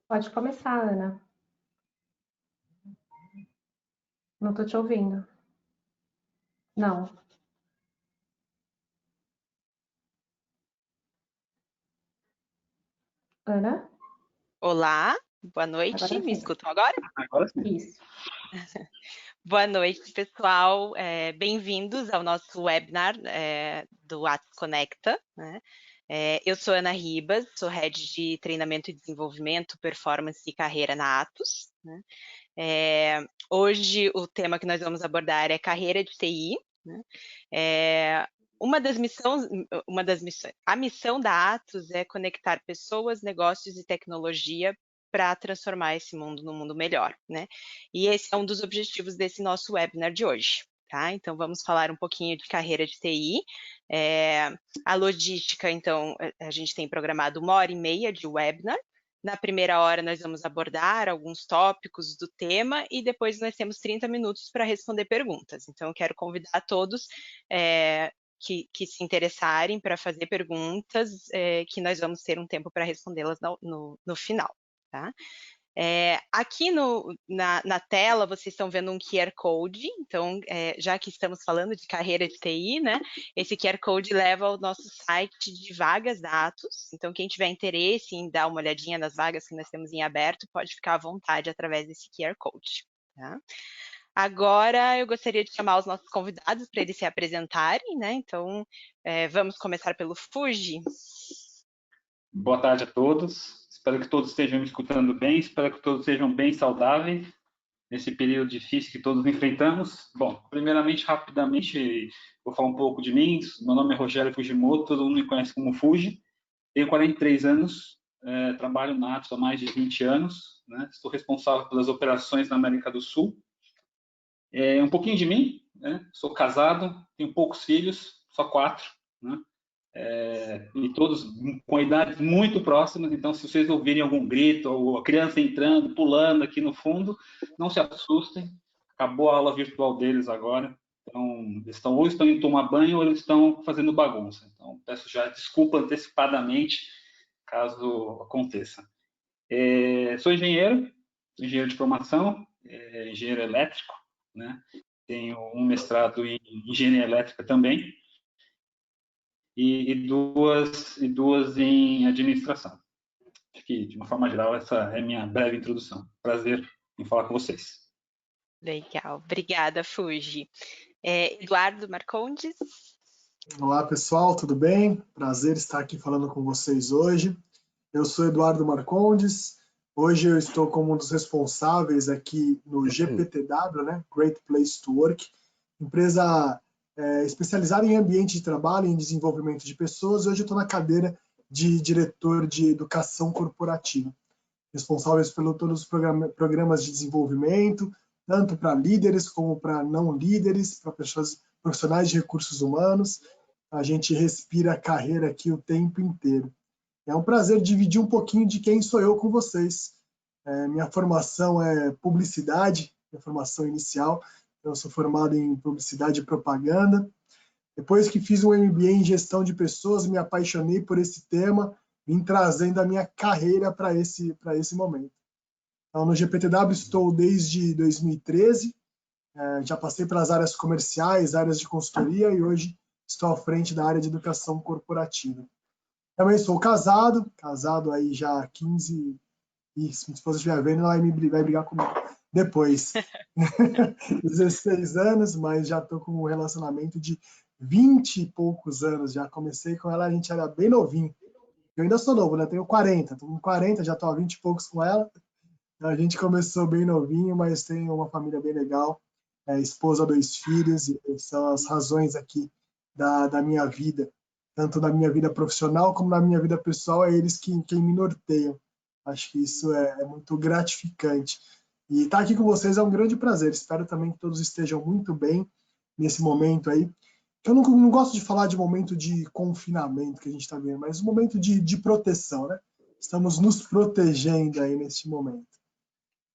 Pode começar, Ana. Não estou te ouvindo. Não. Ana? Olá, boa Agora noite, me sim. escutam agora? Agora sim. Isso. Boa noite, pessoal, bem-vindos ao nosso webinar do Atos Conecta, né? Eu sou Ana Ribas, sou Head de Treinamento e Desenvolvimento, Performance e Carreira na Atos, né? Hoje o tema que nós vamos abordar é carreira de TI, né? A missão da Atos é conectar pessoas, negócios e tecnologia para transformar esse mundo num mundo melhor, né? E esse é um dos objetivos desse nosso webinar de hoje, tá? Então vamos falar um pouquinho de carreira de TI. A logística, então, a gente tem programado 1h30 de webinar. Na primeira hora nós vamos abordar alguns tópicos do tema e depois nós temos 30 minutos para responder perguntas. Então eu quero convidar todos que se interessarem para fazer perguntas, que nós vamos ter um tempo para respondê-las no final, tá? Aqui na tela vocês estão vendo um QR Code, então já que estamos falando de carreira de TI, né, esse QR Code leva ao nosso site de vagas da Atos, então quem tiver interesse em dar uma olhadinha nas vagas que nós temos em aberto, pode ficar à vontade através desse QR Code, tá? Agora eu gostaria de chamar os nossos convidados para eles se apresentarem, né, então vamos começar pelo Fuji. Boa tarde a todos. Espero que todos estejam me escutando bem. Espero que todos sejam bem saudáveis nesse período difícil que todos enfrentamos. Bom, primeiramente, rapidamente, vou falar um pouco de mim. Meu nome é Rogério Fujimoto, todo mundo me conhece como Fuji. Tenho 43 anos, trabalho na Atos há mais de 20 anos, né? Estou responsável pelas operações na América do Sul. Um pouquinho de mim, né? Sou casado, tenho poucos filhos, só 4, né? E todos com idades muito próximas, então se vocês ouvirem algum grito, ou a criança entrando, pulando aqui no fundo, não se assustem, acabou a aula virtual deles agora, então ou estão indo tomar banho ou eles estão fazendo bagunça, então peço já desculpa antecipadamente caso aconteça. Sou engenheiro de formação, engenheiro elétrico, né? Tenho um mestrado em engenharia elétrica também, e duas em administração. Acho que, de uma forma geral, essa é a minha breve introdução. Prazer em falar com vocês. Legal, obrigada, Fuji. Eduardo Marcondes. Olá, pessoal, tudo bem? Prazer estar aqui falando com vocês hoje. Eu sou Eduardo Marcondes. Hoje eu estou como um dos responsáveis aqui no GPTW, né? Great Place to Work, empresa especializada em ambiente de trabalho, em desenvolvimento de pessoas. Hoje eu estou na cadeira de diretor de educação corporativa, responsáveis por todos os programas de desenvolvimento, tanto para líderes como para não líderes, para pessoas profissionais de recursos humanos. A gente respira a carreira aqui o tempo inteiro. É um prazer dividir um pouquinho de quem sou eu com vocês. Minha formação é publicidade, minha formação inicial. Eu sou formado em publicidade e propaganda. Depois que fiz um MBA em gestão de pessoas, me apaixonei por esse tema, vim trazendo a minha carreira para esse momento. Então, no GPTW estou desde 2013, já passei pelas áreas comerciais, áreas de consultoria e hoje estou à frente da área de educação corporativa. Também sou casado aí já há 15... E se minha esposa estiver vendo, ela vai brigar comigo depois. 16 anos, mas já estou com um relacionamento de 20 e poucos anos. Já comecei com ela, a gente era bem novinho. Eu ainda sou novo, né? Tenho 40. Estou com 40, já estou há 20 e poucos com ela. A gente começou bem novinho, mas tenho uma família bem legal. Esposa, 2 filhos, e são as razões aqui da minha vida. Tanto na minha vida profissional como na minha vida pessoal, é eles quem me norteiam. Acho que isso é muito gratificante. E estar aqui com vocês é um grande prazer. Espero também que todos estejam muito bem nesse momento aí. Eu não gosto de falar de momento de confinamento que a gente está vendo, mas um momento de proteção, né? Estamos nos protegendo aí neste momento.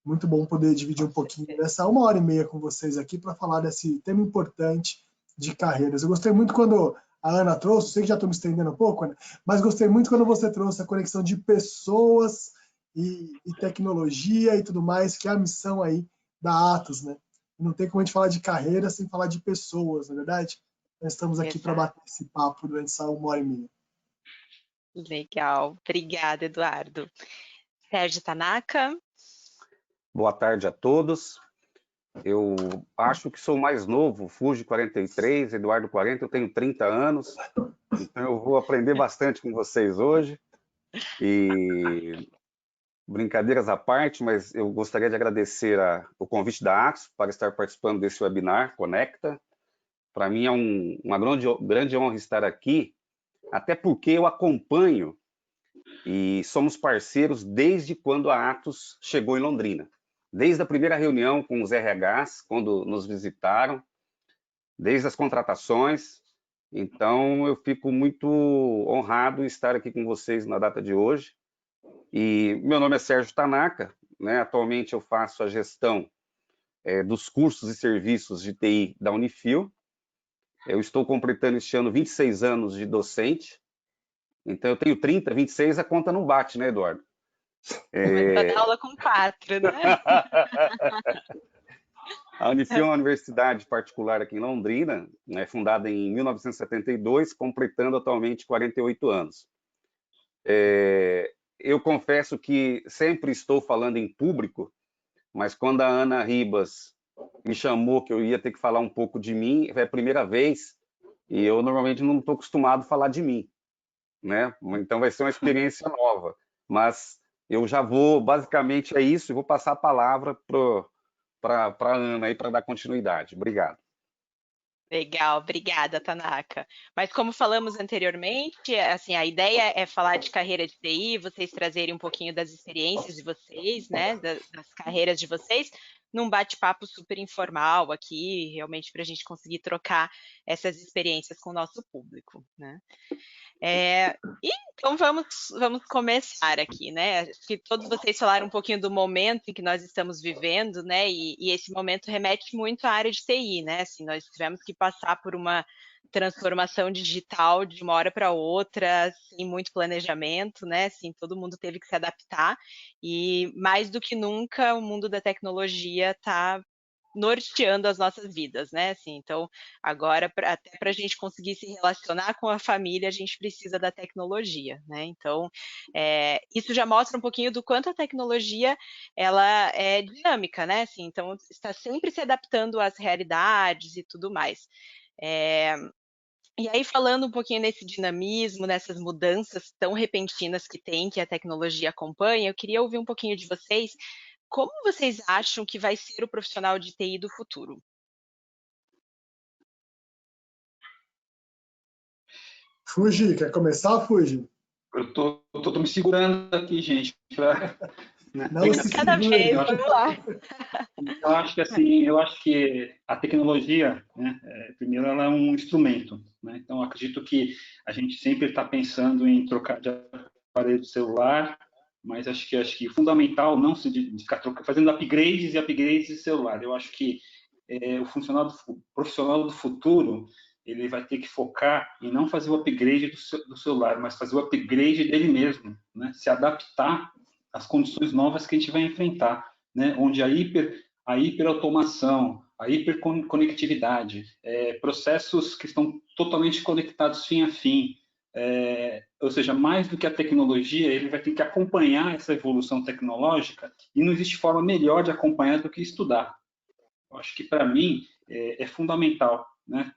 muito bom poder dividir um pouquinho dessa 1h30 com vocês aqui para falar desse tema importante de carreiras. Eu gostei muito quando a Ana trouxe, sei que já estou me estendendo um pouco, Ana, mas gostei muito quando você trouxe a conexão de pessoas e tecnologia e tudo mais, que é a missão aí da Atos, né? Não tem como a gente falar de carreira sem falar de pessoas, não é verdade? Nós estamos aqui para bater esse papo durante essa 1h30. Legal, obrigada, Eduardo. Sérgio Tanaka. Boa tarde a todos. Eu acho que sou mais novo, Fuji 43, Eduardo 40, eu tenho 30 anos, então eu vou aprender bastante com vocês hoje. E brincadeiras à parte, mas eu gostaria de agradecer o convite da Atos para estar participando desse webinar Conecta. Para mim é uma grande honra estar aqui, até porque eu acompanho e somos parceiros desde quando a Atos chegou em Londrina. Desde a primeira reunião com os RHs, quando nos visitaram, desde as contratações. Então, eu fico muito honrado em estar aqui com vocês na data de hoje. E meu nome é Sérgio Tanaka, né? Atualmente eu faço a gestão dos cursos e serviços de TI da Unifil. Eu estou completando este ano 26 anos de docente. Então, eu tenho 30, 26, a conta não bate, né, Eduardo? Vai dar aula com 4, né? A Unifil é uma universidade particular aqui em Londrina, né, fundada em 1972, completando atualmente 48 anos. Eu confesso que sempre estou falando em público, mas quando a Ana Ribas me chamou que eu ia ter que falar um pouco de mim, é a primeira vez, e eu normalmente não estou acostumado a falar de mim, né? Então vai ser uma experiência nova, mas eu já vou, basicamente é isso, e vou passar a palavra para a Ana aí para dar continuidade. Obrigado. Legal, obrigada, Tanaka. Mas como falamos anteriormente, assim, a ideia é falar de carreira de TI, vocês trazerem um pouquinho das experiências de vocês, né, das carreiras de vocês, num bate-papo super informal aqui, realmente para a gente conseguir trocar essas experiências com o nosso público, né? Então vamos começar aqui, né? Acho que todos vocês falaram um pouquinho do momento em que nós estamos vivendo, né? E esse momento remete muito à área de TI, né? Assim, nós tivemos que passar por uma transformação digital de uma hora para outra, sem muito planejamento, né? Assim, todo mundo teve que se adaptar e mais do que nunca o mundo da tecnologia está norteando as nossas vidas, né? Assim, então, agora, até para a gente conseguir se relacionar com a família, a gente precisa da tecnologia, né? Então, isso já mostra um pouquinho do quanto a tecnologia ela é dinâmica, né? Assim, então, está sempre se adaptando às realidades e tudo mais. E aí, falando um pouquinho nesse dinamismo, nessas mudanças tão repentinas que tem, que a tecnologia acompanha, eu queria ouvir um pouquinho de vocês. Como vocês acham que vai ser o profissional de TI do futuro? Fuji, quer começar, Fuji? Eu tô me segurando aqui, gente. Não se Cada segure. vez, vamos lá. Eu acho que assim, eu acho que a tecnologia, né, primeiro ela é um instrumento, né? Então eu acredito que a gente sempre está pensando em trocar de aparelho celular, mas acho que fundamental não se de ficar fazendo upgrades e upgrades de celular. Eu acho que o profissional do futuro ele vai ter que focar em não fazer o upgrade do celular, mas fazer o upgrade dele mesmo, né? Se adaptar às condições novas que a gente vai enfrentar, né? Onde a hiperautomação, a hiperconectividade, processos que estão totalmente conectados fim a fim, ou seja, mais do que a tecnologia, ele vai ter que acompanhar essa evolução tecnológica e não existe forma melhor de acompanhar do que estudar. Eu acho que, para mim, é fundamental, né,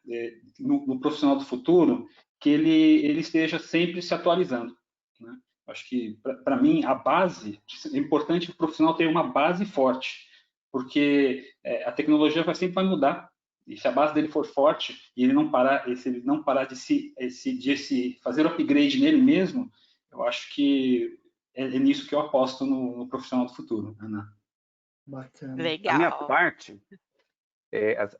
no profissional do futuro, que ele esteja sempre se atualizando, né? Acho que, para mim, a base, é importante o profissional ter uma base forte, porque a tecnologia sempre vai mudar, e se a base dele for forte, e ele não parar, se ele não parar de se fazer o upgrade nele mesmo, eu acho que é nisso que eu aposto no profissional do futuro, Ana. Bacana. Legal. A minha parte,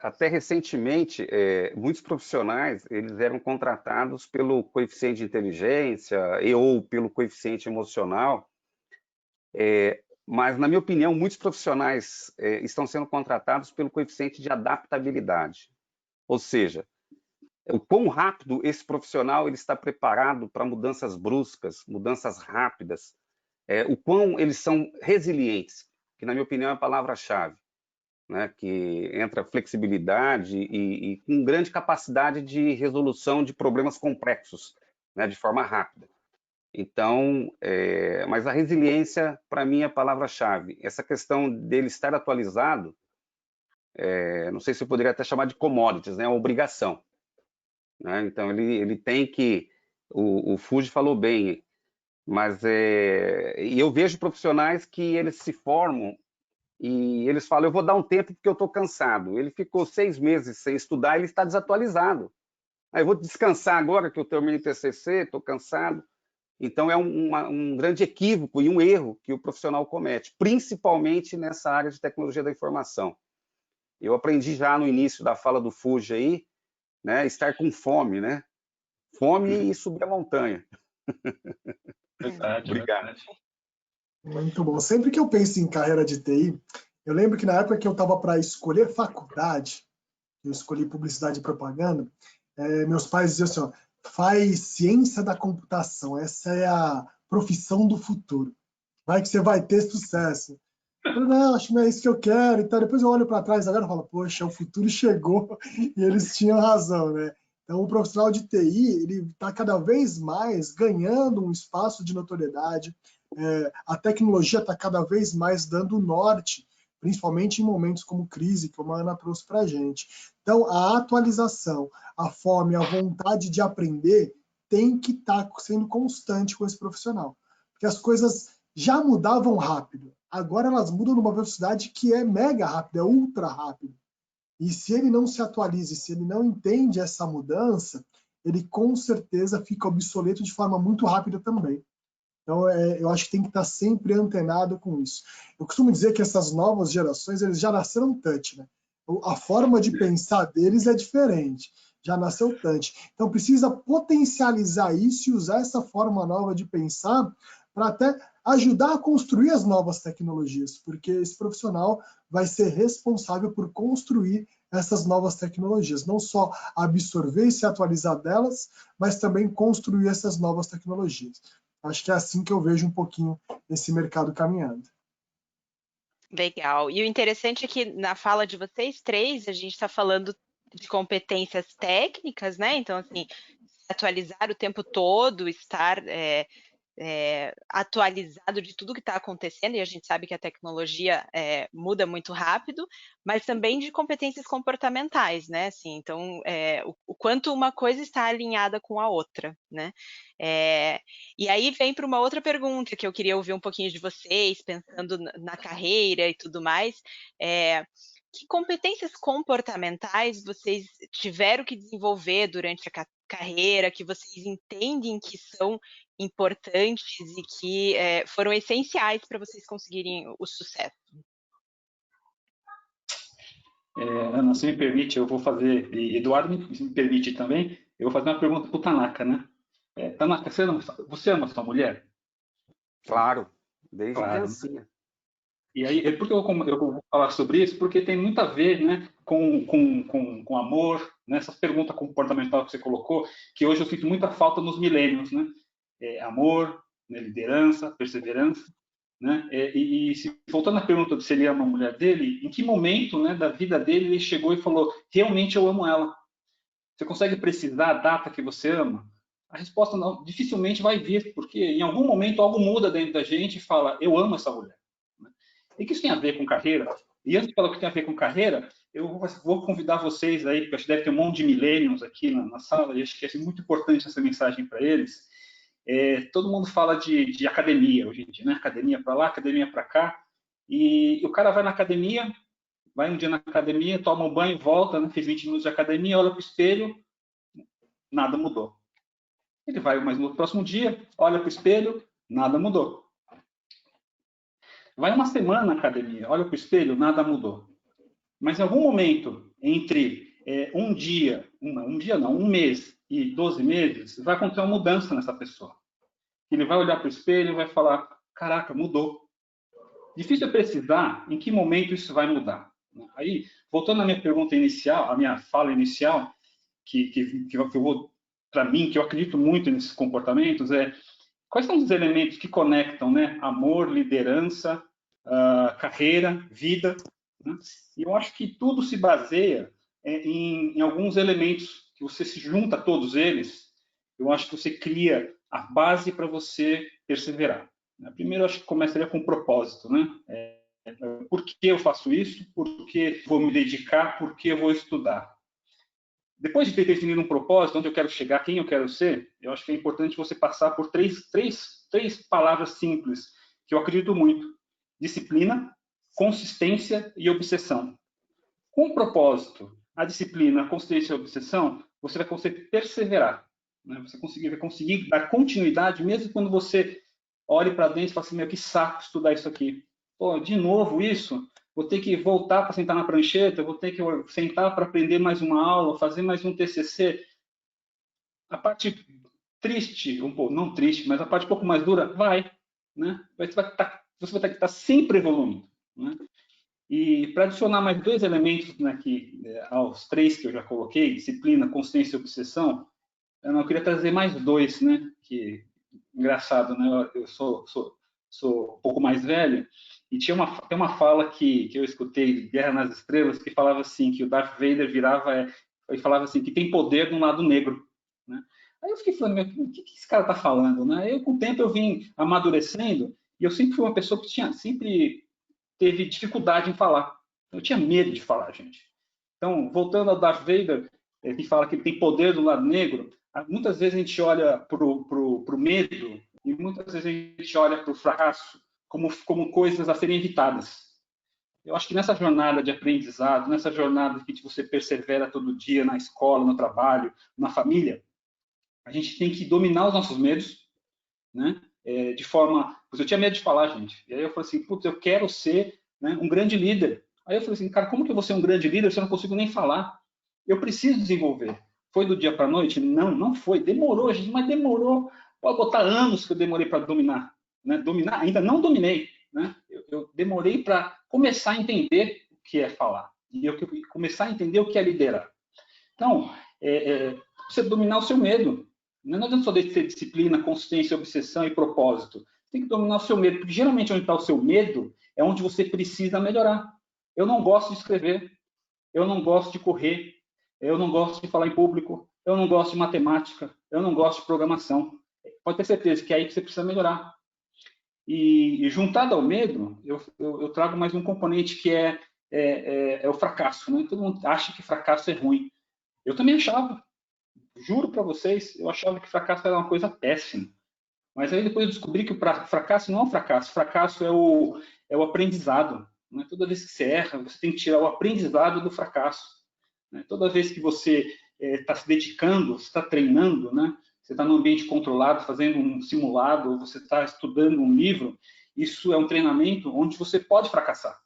até recentemente, muitos profissionais eles eram contratados pelo coeficiente de inteligência ou pelo coeficiente emocional. mas, na minha opinião, muitos profissionais estão sendo contratados pelo coeficiente de adaptabilidade. Ou seja, o quão rápido esse profissional ele está preparado para mudanças bruscas, mudanças rápidas, o quão eles são resilientes, que, na minha opinião, é a palavra-chave, né? Que entra flexibilidade e com grande capacidade de resolução de problemas complexos, né? De forma rápida. Então, mas a resiliência, para mim, é a palavra-chave. Essa questão dele estar atualizado, não sei se eu poderia até chamar de commodities, né? É uma obrigação, né? Então, ele tem que... O Fuji falou bem, mas e eu vejo profissionais que eles se formam e eles falam, eu vou dar um tempo porque eu estou cansado. Ele ficou 6 meses sem estudar, ele está desatualizado. Aí eu vou descansar agora que eu termino o TCC, estou cansado. Então, é um grande equívoco e um erro que o profissional comete, principalmente nessa área de tecnologia da informação. Eu aprendi já no início da fala do Fuji aí, né, estar com fome, né? Fome e subir a montanha. Verdade, Obrigado. verdade. Muito bom. Sempre que eu penso em carreira de TI, eu lembro que na época que eu estava para escolher faculdade, eu escolhi publicidade e propaganda, meus pais diziam assim, ó, faz ciência da computação, essa é a profissão do futuro. Vai que você vai ter sucesso. Eu falei, não, acho que não é isso que eu quero. Então, depois eu olho para trás agora e falo, poxa, o futuro chegou e eles tinham razão, né? Então, o profissional de TI, ele está cada vez mais ganhando um espaço de notoriedade. A tecnologia está cada vez mais dando norte, principalmente em momentos como crise, como a Ana trouxe para a gente. Então, a atualização, a fome, a vontade de aprender tem que estar sendo constante com esse profissional. Porque as coisas já mudavam rápido. Agora elas mudam numa velocidade que é mega rápida, é ultra rápida. E se ele não se atualiza, se ele não entende essa mudança, ele com certeza fica obsoleto de forma muito rápida também. Então, eu acho que tem que estar sempre antenado com isso. Eu costumo dizer que essas novas gerações, eles já nasceram touch, né? A forma de pensar deles é diferente. Já nasceu touch. Então, precisa potencializar isso e usar essa forma nova de pensar para até ajudar a construir as novas tecnologias, porque esse profissional vai ser responsável por construir essas novas tecnologias, não só absorver e se atualizar delas, mas também construir essas novas tecnologias. Acho que é assim que eu vejo um pouquinho esse mercado caminhando. Legal. E o interessante é que na fala de vocês três, a gente está falando de competências técnicas, né? Então, assim, atualizar o tempo todo, estar atualizado de tudo que está acontecendo, e a gente sabe que a tecnologia muda muito rápido, mas também de competências comportamentais, né? Assim, então, o quanto uma coisa está alinhada com a outra, né? E aí vem para uma outra pergunta que eu queria ouvir um pouquinho de vocês, pensando na carreira e tudo mais. Que competências comportamentais vocês tiveram que desenvolver durante a carreira, que vocês entendem que são importantes e que foram essenciais para vocês conseguirem o sucesso? Ana, se me permite, eu vou fazer, e Eduardo me permite também, eu vou fazer uma pergunta para o Tanaka, né? Tanaka, você ama sua mulher? Claro, desde Claro. criancinha. E aí, por que eu vou falar sobre isso? Porque tem muito a ver, né, com amor, né, essa pergunta comportamental que você colocou, que hoje eu sinto muita falta nos milênios, né? Amor, né, liderança, perseverança, né? Voltando à pergunta de se ele ama a mulher dele, em que momento, né, da vida dele ele chegou e falou, realmente eu amo ela? Você consegue precisar a data que você ama? A resposta dificilmente vai vir, porque em algum momento algo muda dentro da gente e fala, eu amo essa mulher. E que isso tem a ver com carreira? E antes de falar o que tem a ver com carreira, eu vou convidar vocês aí, porque acho que deve ter um monte de millennials aqui na sala, e acho que é muito importante essa mensagem para eles. Todo mundo fala de academia hoje em dia, né? Academia para lá, academia para cá. E o cara vai na academia, vai um dia na academia, toma um banho, volta, né? Fez 20 minutos de academia, olha para o espelho, nada mudou. Ele vai mais no próximo dia, olha para o espelho, nada mudou. Vai uma semana na academia, olha para o espelho, nada mudou. Mas em algum momento, entre um mês e 12 meses, vai acontecer uma mudança nessa pessoa. Ele vai olhar para o espelho e vai falar, caraca, mudou. Difícil é precisar em que momento isso vai mudar. Aí, voltando à minha pergunta inicial, à minha fala inicial, que eu vou, para mim, que eu acredito muito nesses comportamentos, quais são os elementos que conectam, né? Amor, liderança, carreira, vida, né? E eu acho que tudo se baseia em alguns elementos, que você se junta a todos eles, eu acho que você cria a base para você perseverar. Primeiro, eu acho que começaria com propósito, né? Por que eu faço isso? Por que vou me dedicar? Por que eu vou estudar? Depois de ter definido um propósito, onde eu quero chegar, quem eu quero ser, eu acho que é importante você passar por três palavras simples, que eu acredito muito. Disciplina, consistência e obsessão. Com o propósito, a disciplina, a consistência e a obsessão, você vai conseguir perseverar. Né? Você vai conseguir dar continuidade, mesmo quando você olhe para dentro e fale assim, meu, que saco estudar isso aqui. Pô, de novo isso? Vou ter que voltar para sentar na prancheta, vou ter que sentar para aprender mais uma aula, fazer mais um TCC. A parte triste, um pouco, não triste, mas a parte um pouco mais dura, vai. Né? Você vai ter que estar sempre evoluindo. Né? E para adicionar mais dois elementos, né, aos três que eu já coloquei, disciplina, consciência e obsessão, eu queria trazer mais dois, né? Que engraçado, né? Eu sou um pouco mais velho e tem uma fala que eu escutei de Guerra nas Estrelas que falava assim que o Darth Vader virava e falava assim que tem poder no lado negro, né? Aí eu fiquei falando, o que esse cara está falando, né? Eu com o tempo eu vim amadurecendo e eu sempre fui uma pessoa que sempre teve dificuldade em falar. Eu tinha medo de falar, gente. Então, voltando ao Darth Vader, que fala que ele tem poder do lado negro, muitas vezes a gente olha para o medo e muitas vezes a gente olha para o fracasso como coisas a serem evitadas. Eu acho que nessa jornada de aprendizado, nessa jornada que você persevera todo dia na escola, no trabalho, na família, a gente tem que dominar os nossos medos, né? De forma... Eu tinha medo de falar, gente. E aí eu falei assim, putz, eu quero ser, né, um grande líder. Aí eu falei assim, cara, como que eu vou ser um grande líder se eu não consigo nem falar? Eu preciso desenvolver. Foi do dia para a noite? Não, não foi. Demorou, gente, mas demorou. Pode botar anos que eu demorei para dominar. Né? Dominar, ainda não dominei. Né? Eu demorei para começar a entender o que é falar. E eu começar a entender o que é liderar. Então, você dominar o seu medo. Não adianta só ter disciplina, consistência, obsessão e propósito. Você tem que dominar o seu medo, porque geralmente onde está o seu medo é onde você precisa melhorar. Eu não gosto de escrever, eu não gosto de correr, eu não gosto de falar em público, eu não gosto de matemática, eu não gosto de programação. Pode ter certeza que é aí que você precisa melhorar. E juntado ao medo, eu trago mais um componente que é o fracasso. Né? Todo mundo acha que fracasso é ruim. Eu também achava. Juro para vocês, eu achava que fracasso era uma coisa péssima. Mas aí depois eu descobri que o fracasso não é um fracasso. Fracasso é o aprendizado. Né? Toda vez que você erra, você tem que tirar o aprendizado do fracasso. Né? Toda vez que você está se dedicando, você está treinando, né? Você está num ambiente controlado, fazendo um simulado, ou você está estudando um livro, isso é um treinamento onde você pode fracassar.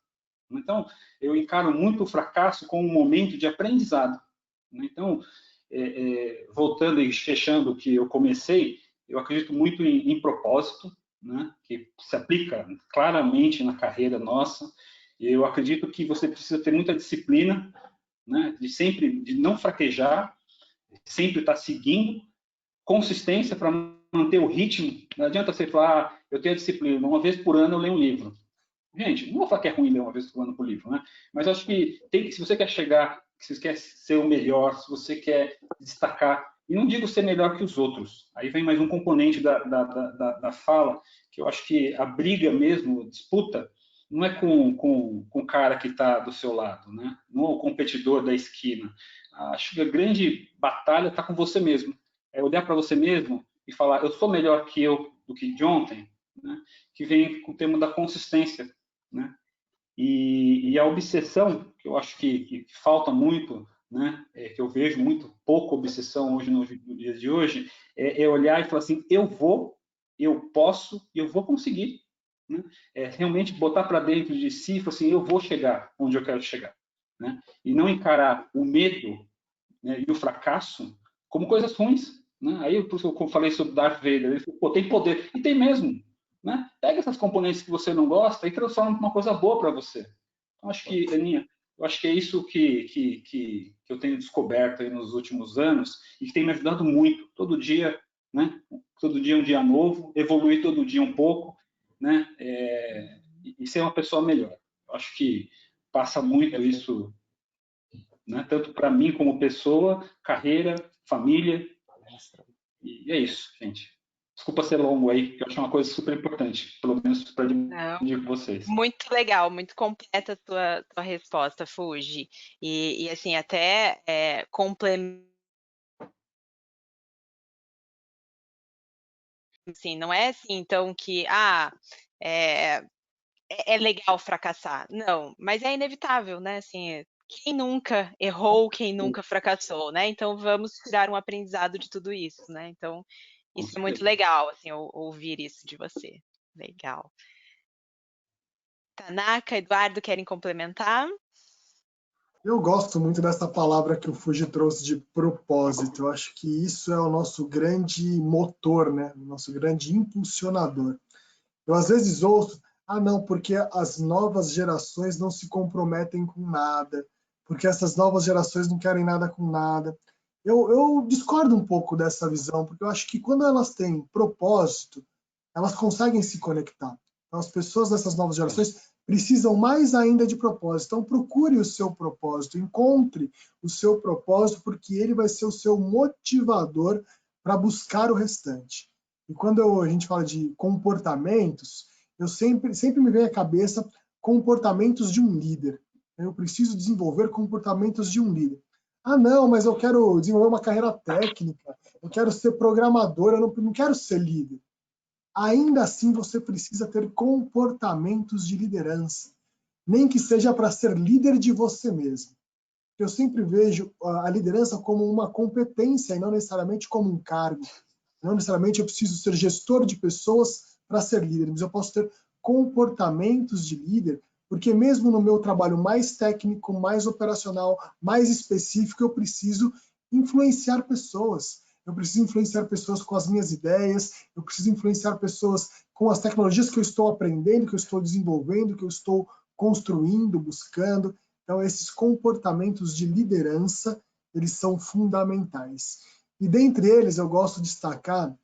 Então, eu encaro muito o fracasso como um momento de aprendizado. Então, voltando e fechando o que eu comecei, eu acredito muito em propósito, né, que se aplica claramente na carreira nossa. Eu acredito que você precisa ter muita disciplina, né, de não fraquejar, sempre estar seguindo, consistência para manter o ritmo. Não adianta você falar, eu tenho a disciplina, uma vez por ano eu leio um livro. Gente, não vou falar que é ruim ler uma vez por ano por livro, né? Mas acho que se você quer chegar, se você quer ser o melhor, se você quer destacar, e não digo ser melhor que os outros, aí vem mais um componente da fala, que eu acho que a briga mesmo, a disputa, não é com o cara que está do seu lado, né? Não é o competidor da esquina. Acho que a grande batalha está com você mesmo. É olhar para você mesmo e falar, eu sou melhor que eu do que de ontem, né? Que vem com o tema da consistência. Né? E a obsessão, que eu acho que falta muito, né? Que eu vejo muito pouco obsessão hoje nos dias de hoje, é olhar e falar assim, eu posso e eu vou conseguir. Né? Realmente botar para dentro de si e falar assim, eu vou chegar onde eu quero chegar. Né? E não encarar o medo, né, e o fracasso como coisas ruins. Né? Aí, por isso que eu falei sobre Darth Vader, ele falou, pô, tem poder. E tem mesmo. né? Pega essas componentes que você não gosta e transforma em uma coisa boa para você. Então, acho que, Aninha, eu acho que é isso que eu tenho descoberto aí nos últimos anos e que tem me ajudado muito. Todo dia, né? Todo dia é um dia novo, evoluir todo dia um pouco, né? E ser uma pessoa melhor. Eu acho que passa muito isso, né? Tanto para mim como pessoa, carreira, família. E é isso, gente. Desculpa ser longo aí, que eu acho uma coisa super importante, pelo menos para dividir com vocês. Muito legal, muito completa a tua resposta, Fuji. E assim, até complemento. Assim, não é assim, então, que é legal fracassar. Não, mas é inevitável, né? Assim, quem nunca errou, quem nunca fracassou, né? Então vamos tirar um aprendizado de tudo isso, né? Então, isso é muito legal, assim, ouvir isso de você. Legal. Tanaka, Eduardo, querem complementar? Eu gosto muito dessa palavra que o Fuji trouxe de propósito. Eu acho que isso é o nosso grande motor, né? O nosso grande impulsionador. Eu às vezes ouço, não, porque as novas gerações não se comprometem com nada, porque essas novas gerações não querem nada com nada. Eu discordo um pouco dessa visão, porque eu acho que quando elas têm propósito, elas conseguem se conectar. Então, as pessoas dessas novas gerações precisam mais ainda de propósito. Então, procure o seu propósito, encontre o seu propósito, porque ele vai ser o seu motivador para buscar o restante. E quando a gente fala de comportamentos, eu sempre me vem à cabeça comportamentos de um líder. Eu preciso desenvolver comportamentos de um líder. Não, mas eu quero desenvolver uma carreira técnica, eu quero ser programador, eu não quero ser líder. Ainda assim, você precisa ter comportamentos de liderança, nem que seja para ser líder de você mesmo. Eu sempre vejo a liderança como uma competência e não necessariamente como um cargo. Não necessariamente eu preciso ser gestor de pessoas para ser líder, mas eu posso ter comportamentos de líder, porque mesmo no meu trabalho mais técnico, mais operacional, mais específico, eu preciso influenciar pessoas. Eu preciso influenciar pessoas com as minhas ideias, eu preciso influenciar pessoas com as tecnologias que eu estou aprendendo, que eu estou desenvolvendo, que eu estou construindo, buscando. Então, esses comportamentos de liderança, eles são fundamentais. E dentre eles, eu gosto de destacar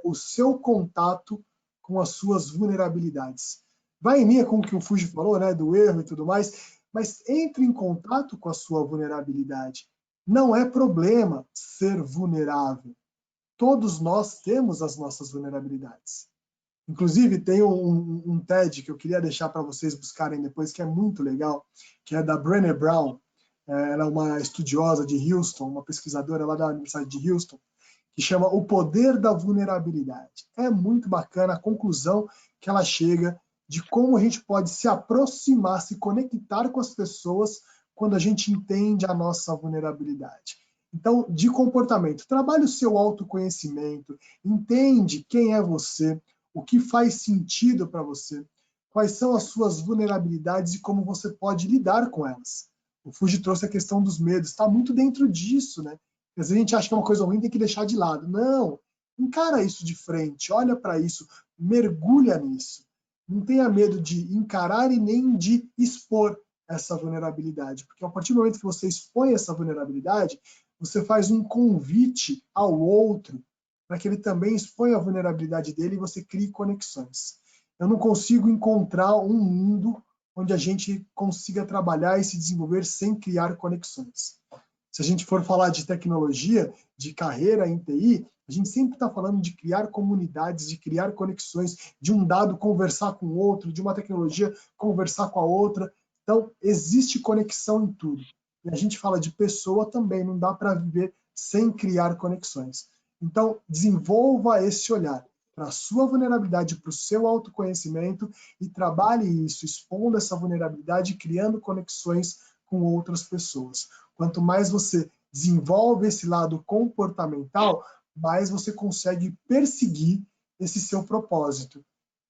o seu contato com as suas vulnerabilidades. Vai em linha com o que o Fuji falou, né, do erro e tudo mais, mas entre em contato com a sua vulnerabilidade. Não é problema ser vulnerável. Todos nós temos as nossas vulnerabilidades. Inclusive, tem um TED que eu queria deixar para vocês buscarem depois, que é muito legal, que é da Brené Brown. Ela é uma estudiosa de Houston, uma pesquisadora lá da Universidade de Houston, que chama O Poder da Vulnerabilidade. É muito bacana a conclusão que ela chega de como a gente pode se aproximar, se conectar com as pessoas quando a gente entende a nossa vulnerabilidade. Então, de comportamento, trabalhe o seu autoconhecimento, entende quem é você, o que faz sentido para você, quais são as suas vulnerabilidades e como você pode lidar com elas. O Fuji trouxe a questão dos medos, está muito dentro disso, né? Às vezes a gente acha que é uma coisa ruim, tem que deixar de lado. Não, encara isso de frente, olha para isso, mergulha nisso. Não tenha medo de encarar e nem de expor essa vulnerabilidade, porque a partir do momento que você expõe essa vulnerabilidade, você faz um convite ao outro para que ele também exponha a vulnerabilidade dele e você crie conexões. Eu não consigo encontrar um mundo onde a gente consiga trabalhar e se desenvolver sem criar conexões. Se a gente for falar de tecnologia, de carreira em TI, a gente sempre está falando de criar comunidades, de criar conexões, de um dado conversar com o outro, de uma tecnologia conversar com a outra. Então, existe conexão em tudo. E a gente fala de pessoa também, não dá para viver sem criar conexões. Então, desenvolva esse olhar para a sua vulnerabilidade, para o seu autoconhecimento e trabalhe isso, expondo essa vulnerabilidade e criando conexões com outras pessoas. Quanto mais você desenvolve esse lado comportamental, mais você consegue perseguir esse seu propósito.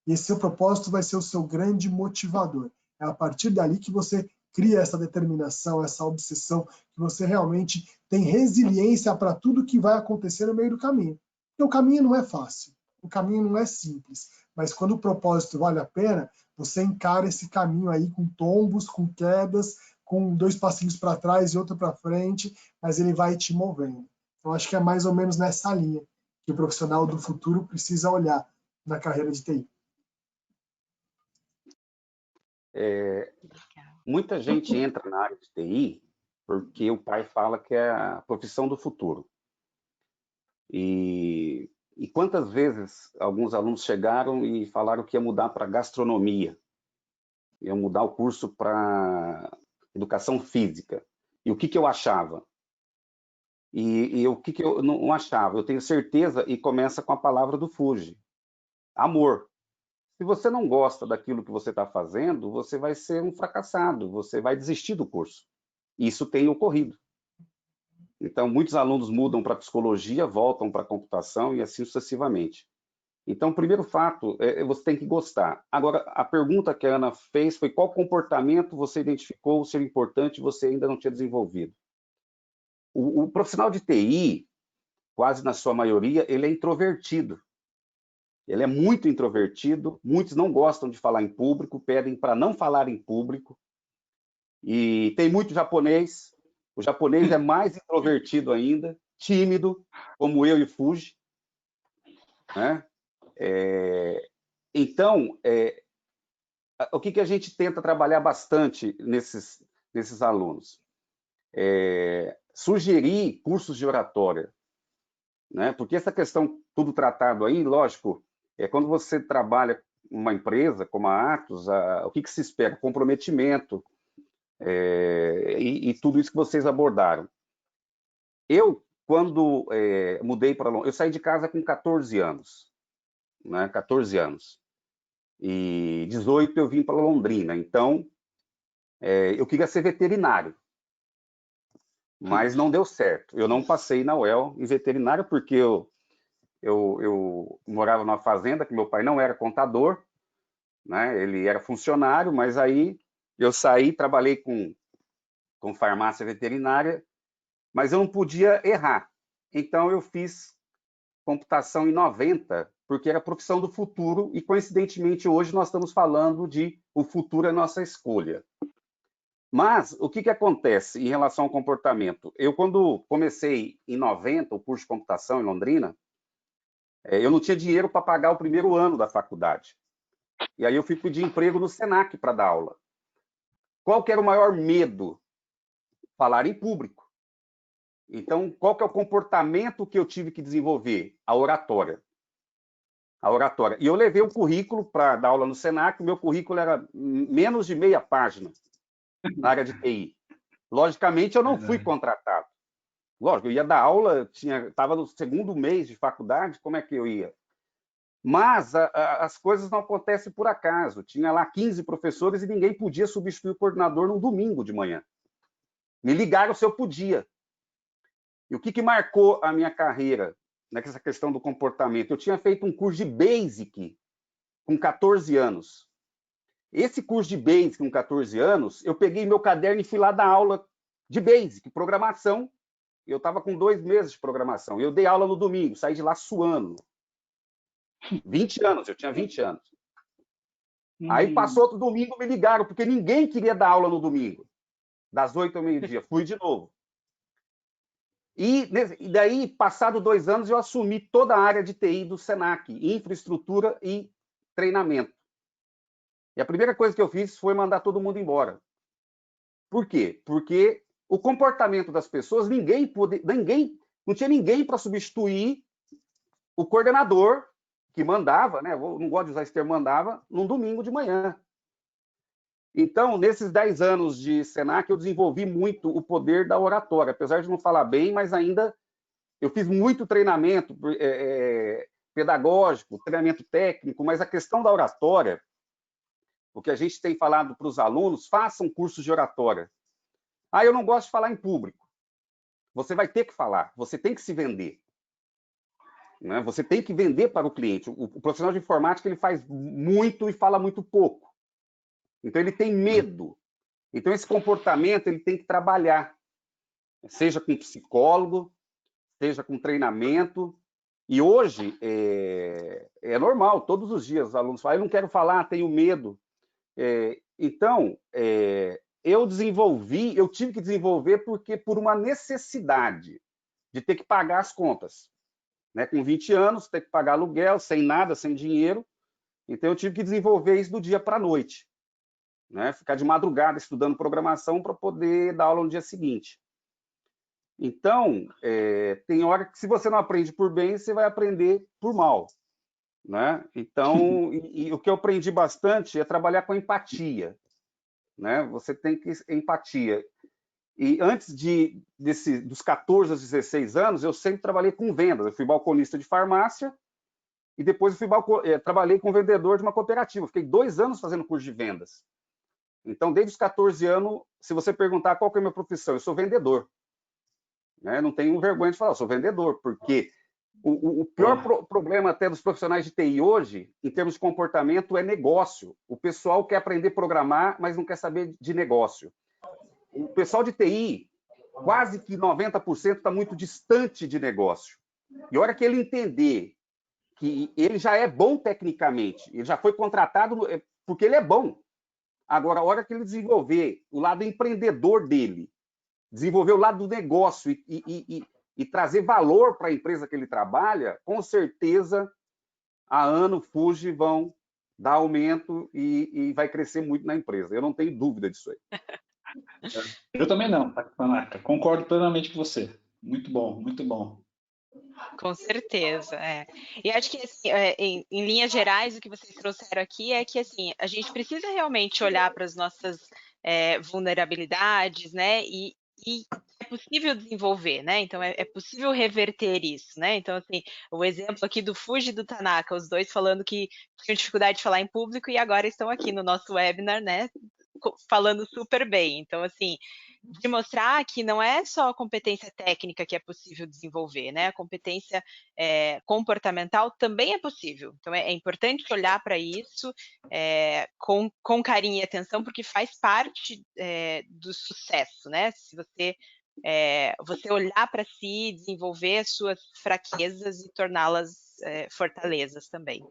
E esse seu propósito vai ser o seu grande motivador. É a partir dali que você cria essa determinação, essa obsessão, que você realmente tem resiliência para tudo que vai acontecer no meio do caminho. Porque o caminho não é fácil, o caminho não é simples, mas quando o propósito vale a pena, você encara esse caminho aí com tombos, com quedas, com 2 passinhos para trás e outro para frente, mas ele vai te movendo. Então, acho que é mais ou menos nessa linha que o profissional do futuro precisa olhar na carreira de TI. Muita gente entra na área de TI porque o pai fala que é a profissão do futuro. E quantas vezes alguns alunos chegaram e falaram que ia mudar para gastronomia, ia mudar o curso para educação física. E o que eu achava? E o que eu não achava? Eu tenho certeza, e começa com a palavra do Fugge: amor. Se você não gosta daquilo que você está fazendo, você vai ser um fracassado, você vai desistir do curso. Isso tem ocorrido. Então, muitos alunos mudam para psicologia, voltam para computação e assim sucessivamente. Então, o primeiro fato é você tem que gostar. Agora, a pergunta que a Ana fez foi qual comportamento você identificou ser importante e você ainda não tinha desenvolvido. O profissional de TI, quase na sua maioria, ele é introvertido. Ele é muito introvertido, muitos não gostam de falar em público, pedem para não falar em público. E tem muito japonês. O japonês é mais introvertido ainda, tímido, como eu e Fugge, né? Então, o que a gente tenta trabalhar bastante nesses alunos? Sugerir cursos de oratória, né? Porque essa questão, tudo tratado aí, lógico, quando você trabalha em uma empresa como a Atos, o que se espera? Comprometimento, e tudo isso que vocês abordaram. Eu, quando mudei para Londrina, eu saí de casa com 14 anos, né? 14 anos. E 18 eu vim para Londrina. Então, eu queria ser veterinário, mas não deu certo. Eu não passei na UEL em veterinário porque eu morava numa fazenda que meu pai não era contador, né? Ele era funcionário, mas aí eu saí, trabalhei com farmácia veterinária, mas eu não podia errar. Então eu fiz computação em 90, porque era a profissão do futuro, e coincidentemente hoje nós estamos falando de o futuro é nossa escolha. Mas o que acontece em relação ao comportamento? Eu, quando comecei em 90 o curso de computação em Londrina, eu não tinha dinheiro para pagar o primeiro ano da faculdade. E aí eu fui pedir emprego no Senac para dar aula. Qual que era o maior medo? Falar em público. Então, qual que é o comportamento que eu tive que desenvolver? A oratória. A oratória. E eu levei um currículo para dar aula no Senac, o meu currículo era menos de meia página na área de TI. Logicamente, eu não fui contratado. Lógico, eu ia dar aula, estava no segundo mês de faculdade, como é que eu ia? Mas as coisas não acontecem por acaso. Tinha lá 15 professores e ninguém podia substituir o coordenador num domingo de manhã. Me ligaram se eu podia. E o que marcou a minha carreira nessa questão do comportamento? Eu tinha feito um curso de Basic com 14 anos. Esse curso de Basic com 14 anos, eu peguei meu caderno e fui lá dar aula de Basic, programação. Eu estava com 2 meses de programação. Eu dei aula no domingo, saí de lá suando. 20 anos, eu tinha 20 anos. Aí passou outro domingo, me ligaram, porque ninguém queria dar aula no domingo. Das 8 ao meio-dia. Fui de novo. E daí, passado 2 anos, eu assumi toda a área de TI do Senac, infraestrutura e treinamento. E a primeira coisa que eu fiz foi mandar todo mundo embora. Por quê? Porque o comportamento das pessoas, não tinha ninguém para substituir o coordenador que mandava, né? Eu não gosto de usar esse termo, mandava, num domingo de manhã. Então, nesses 10 anos de Senac, eu desenvolvi muito o poder da oratória. Apesar de não falar bem, mas ainda eu fiz muito treinamento pedagógico, treinamento técnico, mas a questão da oratória, o que a gente tem falado para os alunos, façam cursos de oratória. Ah, eu não gosto de falar em público. Você vai ter que falar, você tem que se vender. Né? Você tem que vender para o cliente. O profissional de informática, ele faz muito e fala muito pouco. Então, ele tem medo. Então, esse comportamento ele tem que trabalhar, seja com psicólogo, seja com treinamento. E hoje, é normal, todos os dias os alunos falam, eu não quero falar, tenho medo. Então, eu tive que desenvolver porque por uma necessidade de ter que pagar as contas. Né? Com 20 anos, ter que pagar aluguel, sem nada, sem dinheiro. Então, eu tive que desenvolver isso do dia para a noite. Né? Ficar de madrugada estudando programação para poder dar aula no dia seguinte. Então, tem hora que se você não aprende por bem, você vai aprender por mal. Né? Então, e o que eu aprendi bastante é trabalhar com empatia. Né? Você tem que empatia. E antes dos 14 aos 16 anos, eu sempre trabalhei com vendas. Eu fui balconista de farmácia e depois eu trabalhei com vendedor de uma cooperativa. Fiquei 2 anos fazendo curso de vendas. Então, desde os 14 anos, se você perguntar qual que é a minha profissão, eu sou vendedor. Né? Não tenho vergonha de falar, eu sou vendedor, porque o pior problema até dos profissionais de TI hoje, em termos de comportamento, é negócio. O pessoal quer aprender a programar, mas não quer saber de negócio. O pessoal de TI, quase que 90% está muito distante de negócio. E a hora que ele entender que ele já é bom tecnicamente, ele já foi contratado porque ele é bom. Agora, a hora que ele desenvolver o lado empreendedor dele, desenvolver o lado do negócio e trazer valor para a empresa que ele trabalha, com certeza a Ano, Fuji vão dar aumento e vai crescer muito na empresa. Eu não tenho dúvida disso aí. Eu também não, Tanaka. Concordo plenamente com você. Muito bom, muito bom. Com certeza, E acho que, assim, em linhas gerais, o que vocês trouxeram aqui é que, assim, a gente precisa realmente olhar para as nossas vulnerabilidades, né? E é possível desenvolver, né? Então, é possível reverter isso, né? Então, assim, o exemplo aqui do Fuji e do Tanaka, os dois falando que tinham dificuldade de falar em público e agora estão aqui no nosso webinar, né? Falando super bem. Então, assim, de mostrar que não é só a competência técnica que é possível desenvolver, né? A competência comportamental também é possível. Então, é importante olhar para isso com carinho e atenção, porque faz parte do sucesso, né? Se você olhar para si, desenvolver as suas fraquezas e torná-las fortalezas também.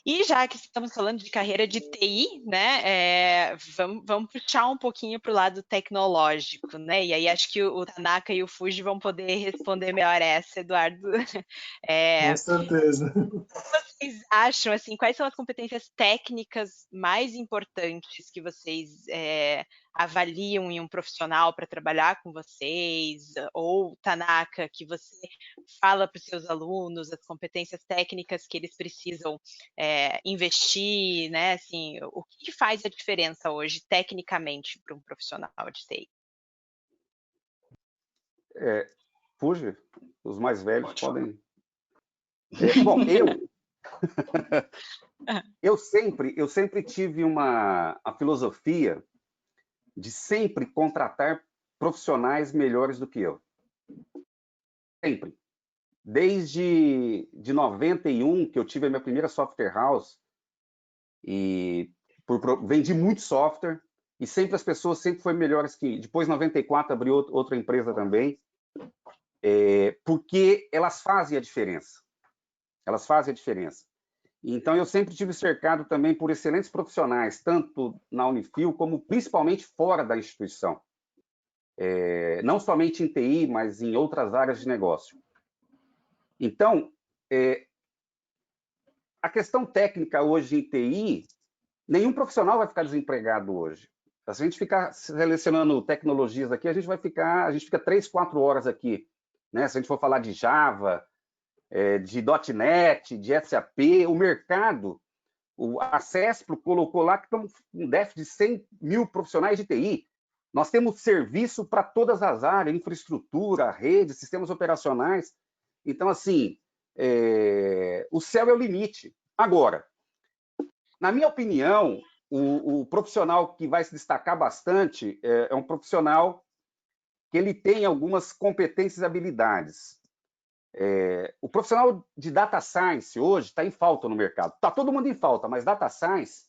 E já que estamos falando de carreira de TI, né, vamos puxar um pouquinho para o lado tecnológico, né? E aí acho que o Tanaka e o Fuji vão poder responder melhor essa, Eduardo. Com certeza. O que vocês acham, assim, quais são as competências técnicas mais importantes que vocês avaliam em um profissional para trabalhar com vocês? Ou, Tanaka, que você fala para os seus alunos as competências técnicas que eles precisam investir, né? Assim, o que faz a diferença hoje, tecnicamente, para um profissional de TI? Fuji, os mais velhos podem... Bom, eu sempre tive a filosofia de sempre contratar profissionais melhores do que eu. Sempre. Desde 91, que eu tive a minha primeira software house, e vendi muito software, e sempre as pessoas sempre foram melhores que... Depois, em 94, abri outra empresa também, porque elas fazem a diferença. Elas fazem a diferença. Então, eu sempre tive cercado também por excelentes profissionais, tanto na Unifil, como principalmente fora da instituição. Não somente em TI, mas em outras áreas de negócio. Então, a questão técnica hoje em TI, nenhum profissional vai ficar desempregado hoje. Se a gente ficar selecionando tecnologias aqui, a gente fica 3, 4 horas aqui. Né? Se a gente for falar de Java, de .NET, de SAP, o mercado, a CESPRO colocou lá que estamos com um déficit de 100 mil profissionais de TI. Nós temos serviço para todas as áreas, infraestrutura, rede, sistemas operacionais. Então, assim, o céu é o limite. Agora, na minha opinião, o profissional que vai se destacar bastante é um profissional que ele tem algumas competências e habilidades. O profissional de Data Science hoje está em falta no mercado. Está todo mundo em falta, mas Data Science...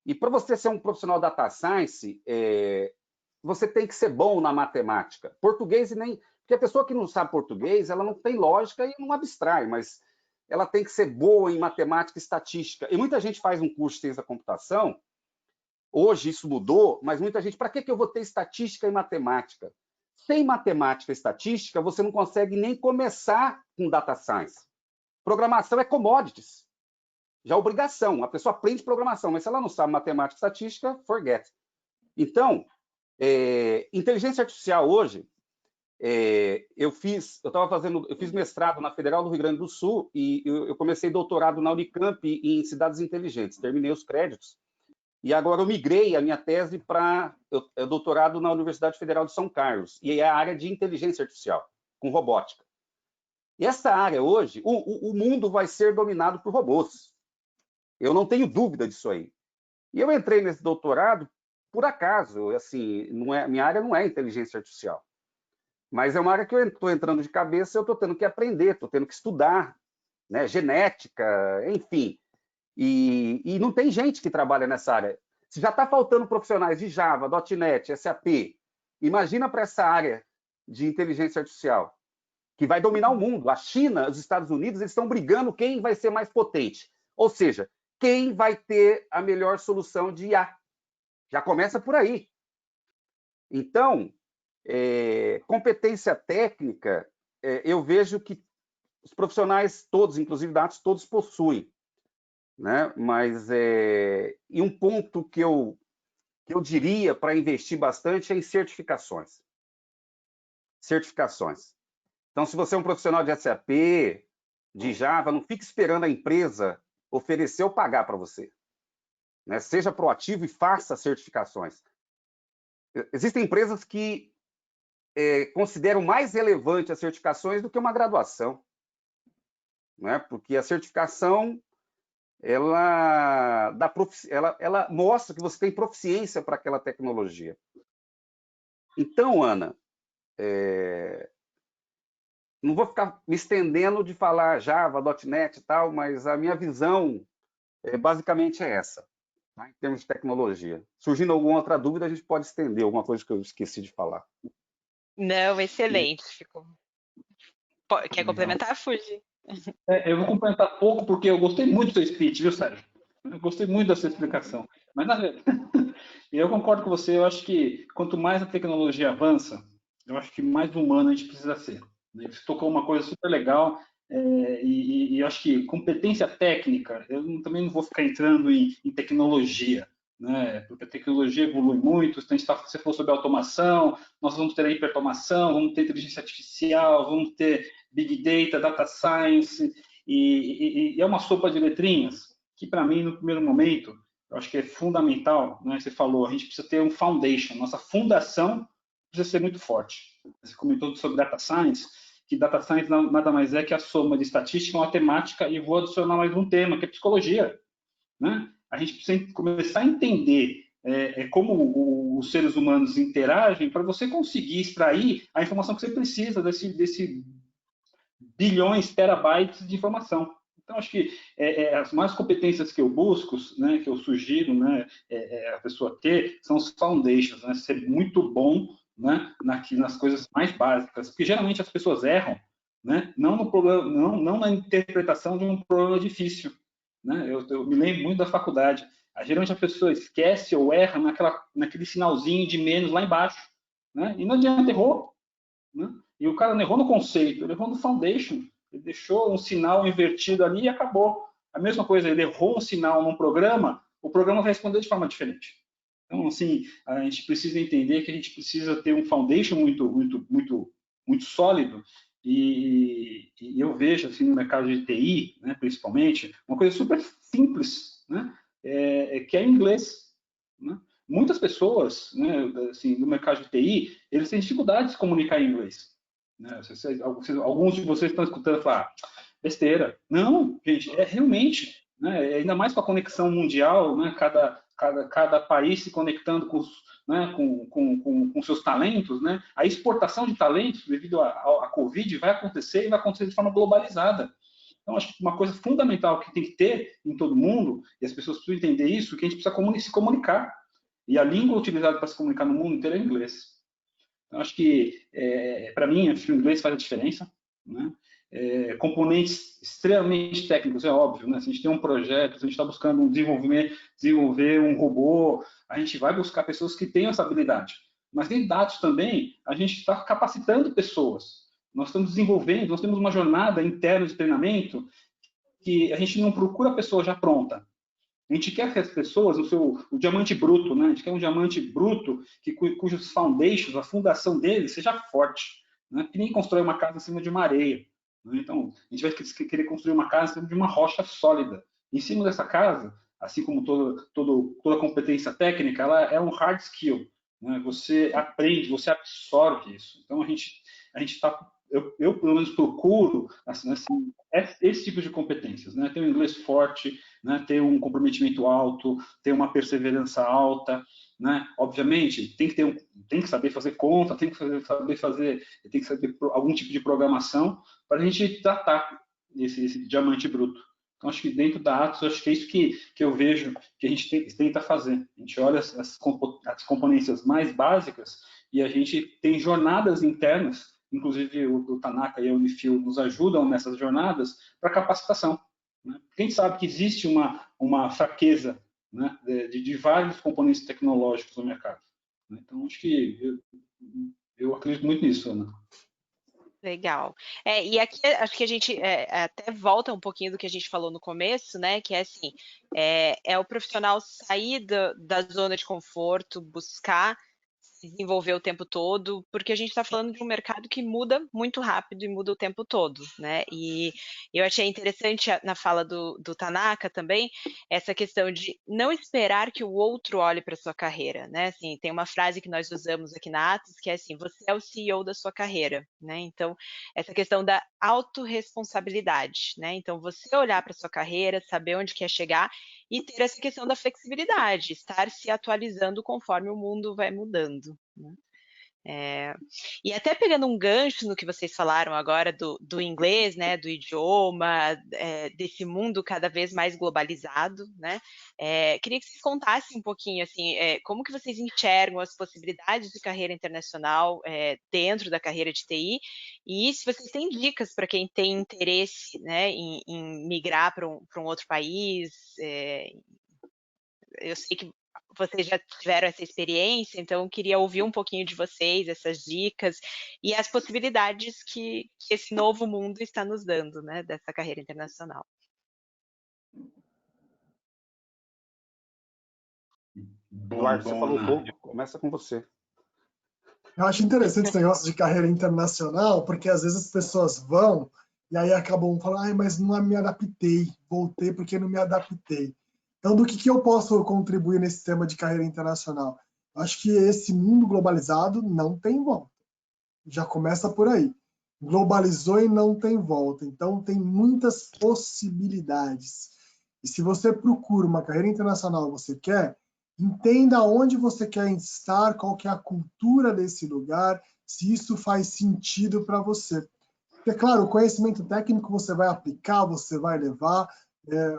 E para você ser um profissional Data Science, você tem que ser bom na matemática. Português nem... Porque a pessoa que não sabe português, ela não tem lógica e não abstrai, mas ela tem que ser boa em matemática e estatística. E muita gente faz um curso de ciência da computação, hoje isso mudou, mas muita gente, para que eu vou ter estatística e matemática? Sem matemática e estatística, você não consegue nem começar com data science. Programação é commodities. Já é obrigação. A pessoa aprende programação, mas se ela não sabe matemática e estatística, forget. Então, inteligência artificial hoje, eu fiz mestrado na Federal do Rio Grande do Sul e eu comecei doutorado na Unicamp em cidades inteligentes. Terminei os créditos e agora eu migrei a minha tese para doutorado na Universidade Federal de São Carlos, e é a área de inteligência artificial, com robótica. E essa área hoje, o mundo vai ser dominado por robôs. Eu não tenho dúvida disso aí. E eu entrei nesse doutorado por acaso, assim, minha área não é inteligência artificial. Mas é uma área que eu estou entrando de cabeça, eu estou tendo que aprender, estou tendo que estudar, né, genética, enfim. E não tem gente que trabalha nessa área. Se já está faltando profissionais de Java, .NET, SAP, imagina para essa área de inteligência artificial, que vai dominar o mundo. A China, os Estados Unidos, eles estão brigando quem vai ser mais potente. Ou seja, quem vai ter a melhor solução de IA. Já começa por aí. Então, competência técnica, eu vejo que os profissionais todos, inclusive dados, todos possuem. Né? Mas e um ponto que eu diria para investir bastante é em certificações. Certificações. Então, se você é um profissional de SAP, de Java, não fique esperando a empresa oferecer ou pagar para você. Né? Seja proativo e faça certificações. Existem empresas que consideram mais relevante as certificações do que uma graduação. Né? Porque a certificação ela mostra que você tem proficiência para aquela tecnologia. Então, Ana, não vou ficar me estendendo de falar Java, .NET e tal, mas a minha visão basicamente é essa, tá? Em termos de tecnologia. Surgindo alguma outra dúvida, a gente pode estender alguma coisa que eu esqueci de falar. Não, excelente. Quer complementar, Fuji? Eu vou complementar pouco, porque eu gostei muito do seu speech, viu, Sérgio? Eu gostei muito da sua explicação. Mas, na verdade, eu concordo com você, eu acho que quanto mais a tecnologia avança, eu acho que mais humano a gente precisa ser. Você tocou uma coisa super legal, e eu acho que competência técnica, eu também não vou ficar entrando em tecnologia, né? Porque a tecnologia evolui muito, se você for sobre automação, nós vamos ter a hiperautomação, vamos ter inteligência artificial, vamos ter Big Data, Data Science, e é uma sopa de letrinhas, que para mim, no primeiro momento, eu acho que é fundamental, né? Você falou, a gente precisa ter um foundation, nossa fundação precisa ser muito forte. Você comentou sobre Data Science, que Data Science nada mais é que a soma de estatística, matemática, e vou adicionar mais um tema, que é psicologia. Né? A gente precisa começar a entender como os seres humanos interagem para você conseguir extrair a informação que você precisa desse bilhões, terabytes de informação. Então, acho que as mais competências que eu busco, né, que eu sugiro, né, a pessoa ter, são os foundations, né, ser muito bom, né, nas coisas mais básicas, porque geralmente as pessoas erram, né, não no problema, não na interpretação de um problema difícil. Né? Eu me lembro muito da faculdade. Geralmente a pessoa esquece ou erra naquele sinalzinho de menos lá embaixo. Né? E não adianta, errou. Né? E o cara não errou no conceito, ele errou no foundation. Ele deixou um sinal invertido ali e acabou. A mesma coisa, ele errou um sinal num programa, o programa vai responder de forma diferente. Então, assim, a gente precisa entender que a gente precisa ter um foundation muito sólido. E eu vejo, assim, no mercado de TI, né, principalmente, uma coisa super simples, né, que é inglês. Né? Muitas pessoas, né, assim, no mercado de TI, eles têm dificuldade de se comunicar em inglês. Né? Alguns de vocês estão escutando falar, besteira. Não, gente, realmente, né, ainda mais com a conexão mundial, né, cada país se conectando com seus talentos, né, a exportação de talentos devido à Covid vai acontecer e vai acontecer de forma globalizada. Então, acho que uma coisa fundamental que tem que ter em todo mundo, e as pessoas precisam entender isso, que a gente precisa se comunicar. E a língua utilizada para se comunicar no mundo inteiro é inglês. Então, acho que, para mim, acho que o inglês faz a diferença. Né? componentes extremamente técnicos, é óbvio, né? Se a gente tem um projeto, se a gente está buscando desenvolver um robô, a gente vai buscar pessoas que tenham essa habilidade. Mas em dados também, a gente está capacitando pessoas. Nós estamos desenvolvendo, nós temos uma jornada interna de treinamento que a gente não procura a pessoa já pronta. A gente quer que as pessoas, o diamante bruto, né? A gente quer um diamante bruto cujos foundations, a fundação dele, seja forte. Né? Que nem constrói uma casa em cima de uma areia. Né? Então, a gente vai querer construir uma casa em cima de uma rocha sólida. Em cima dessa casa, assim como toda competência técnica, ela é um hard skill. Né? Você aprende, você absorve isso. Então, a gente está... Eu, pelo menos, procuro assim, esse tipo de competências. Né? Ter um inglês forte, né? Ter um comprometimento alto, ter uma perseverança alta. Né? Obviamente, tem que saber fazer conta, tem que saber algum tipo de programação para a gente tratar esse diamante bruto. Então, acho que dentro da Atos, acho que é isso que eu vejo que a gente tenta fazer. A gente olha as componências mais básicas e a gente tem jornadas internas, inclusive o Tanaka e a Unifil nos ajudam nessas jornadas para capacitação. Né? Porque a gente sabe que existe uma fraqueza, né, de vários componentes tecnológicos no mercado. Então, acho que eu acredito muito nisso, Ana. Legal. E aqui acho que a gente até volta um pouquinho do que a gente falou no começo, né? Que é assim, é o profissional sair da zona de conforto, buscar se desenvolver o tempo todo, porque a gente está falando de um mercado que muda muito rápido e muda o tempo todo, né? E eu achei interessante na fala do Tanaka também, essa questão de não esperar que o outro olhe para sua carreira, né? Assim, tem uma frase que nós usamos aqui na Atos, que é assim, você é o CEO da sua carreira, né? Então, essa questão da autorresponsabilidade, né? Então, você olhar para sua carreira, saber onde quer chegar e ter essa questão da flexibilidade, estar se atualizando conforme o mundo vai mudando. Né? E até pegando um gancho no que vocês falaram agora do inglês, né, do idioma, desse mundo cada vez mais globalizado, né? Queria que vocês contassem um pouquinho, assim, como que vocês enxergam as possibilidades de carreira internacional dentro da carreira de TI, e se vocês têm dicas para quem tem interesse, né, em migrar para um outro país. Eu sei que vocês já tiveram essa experiência, então eu queria ouvir um pouquinho de vocês, essas dicas e as possibilidades que esse novo mundo está nos dando, né, dessa carreira internacional. Eduardo, você falou pouco, começa com você. Eu acho interessante esse negócio de carreira internacional, porque às vezes as pessoas vão e aí acabam falando, mas não me adaptei, voltei porque não me adaptei. Então, do que eu posso contribuir nesse tema de carreira internacional? Acho que esse mundo globalizado não tem volta. Já começa por aí. Globalizou e não tem volta. Então, tem muitas possibilidades. E se você procura uma carreira internacional, você quer, entenda onde você quer estar, qual que é a cultura desse lugar, se isso faz sentido para você. Porque, claro, o conhecimento técnico você vai aplicar, você vai levar.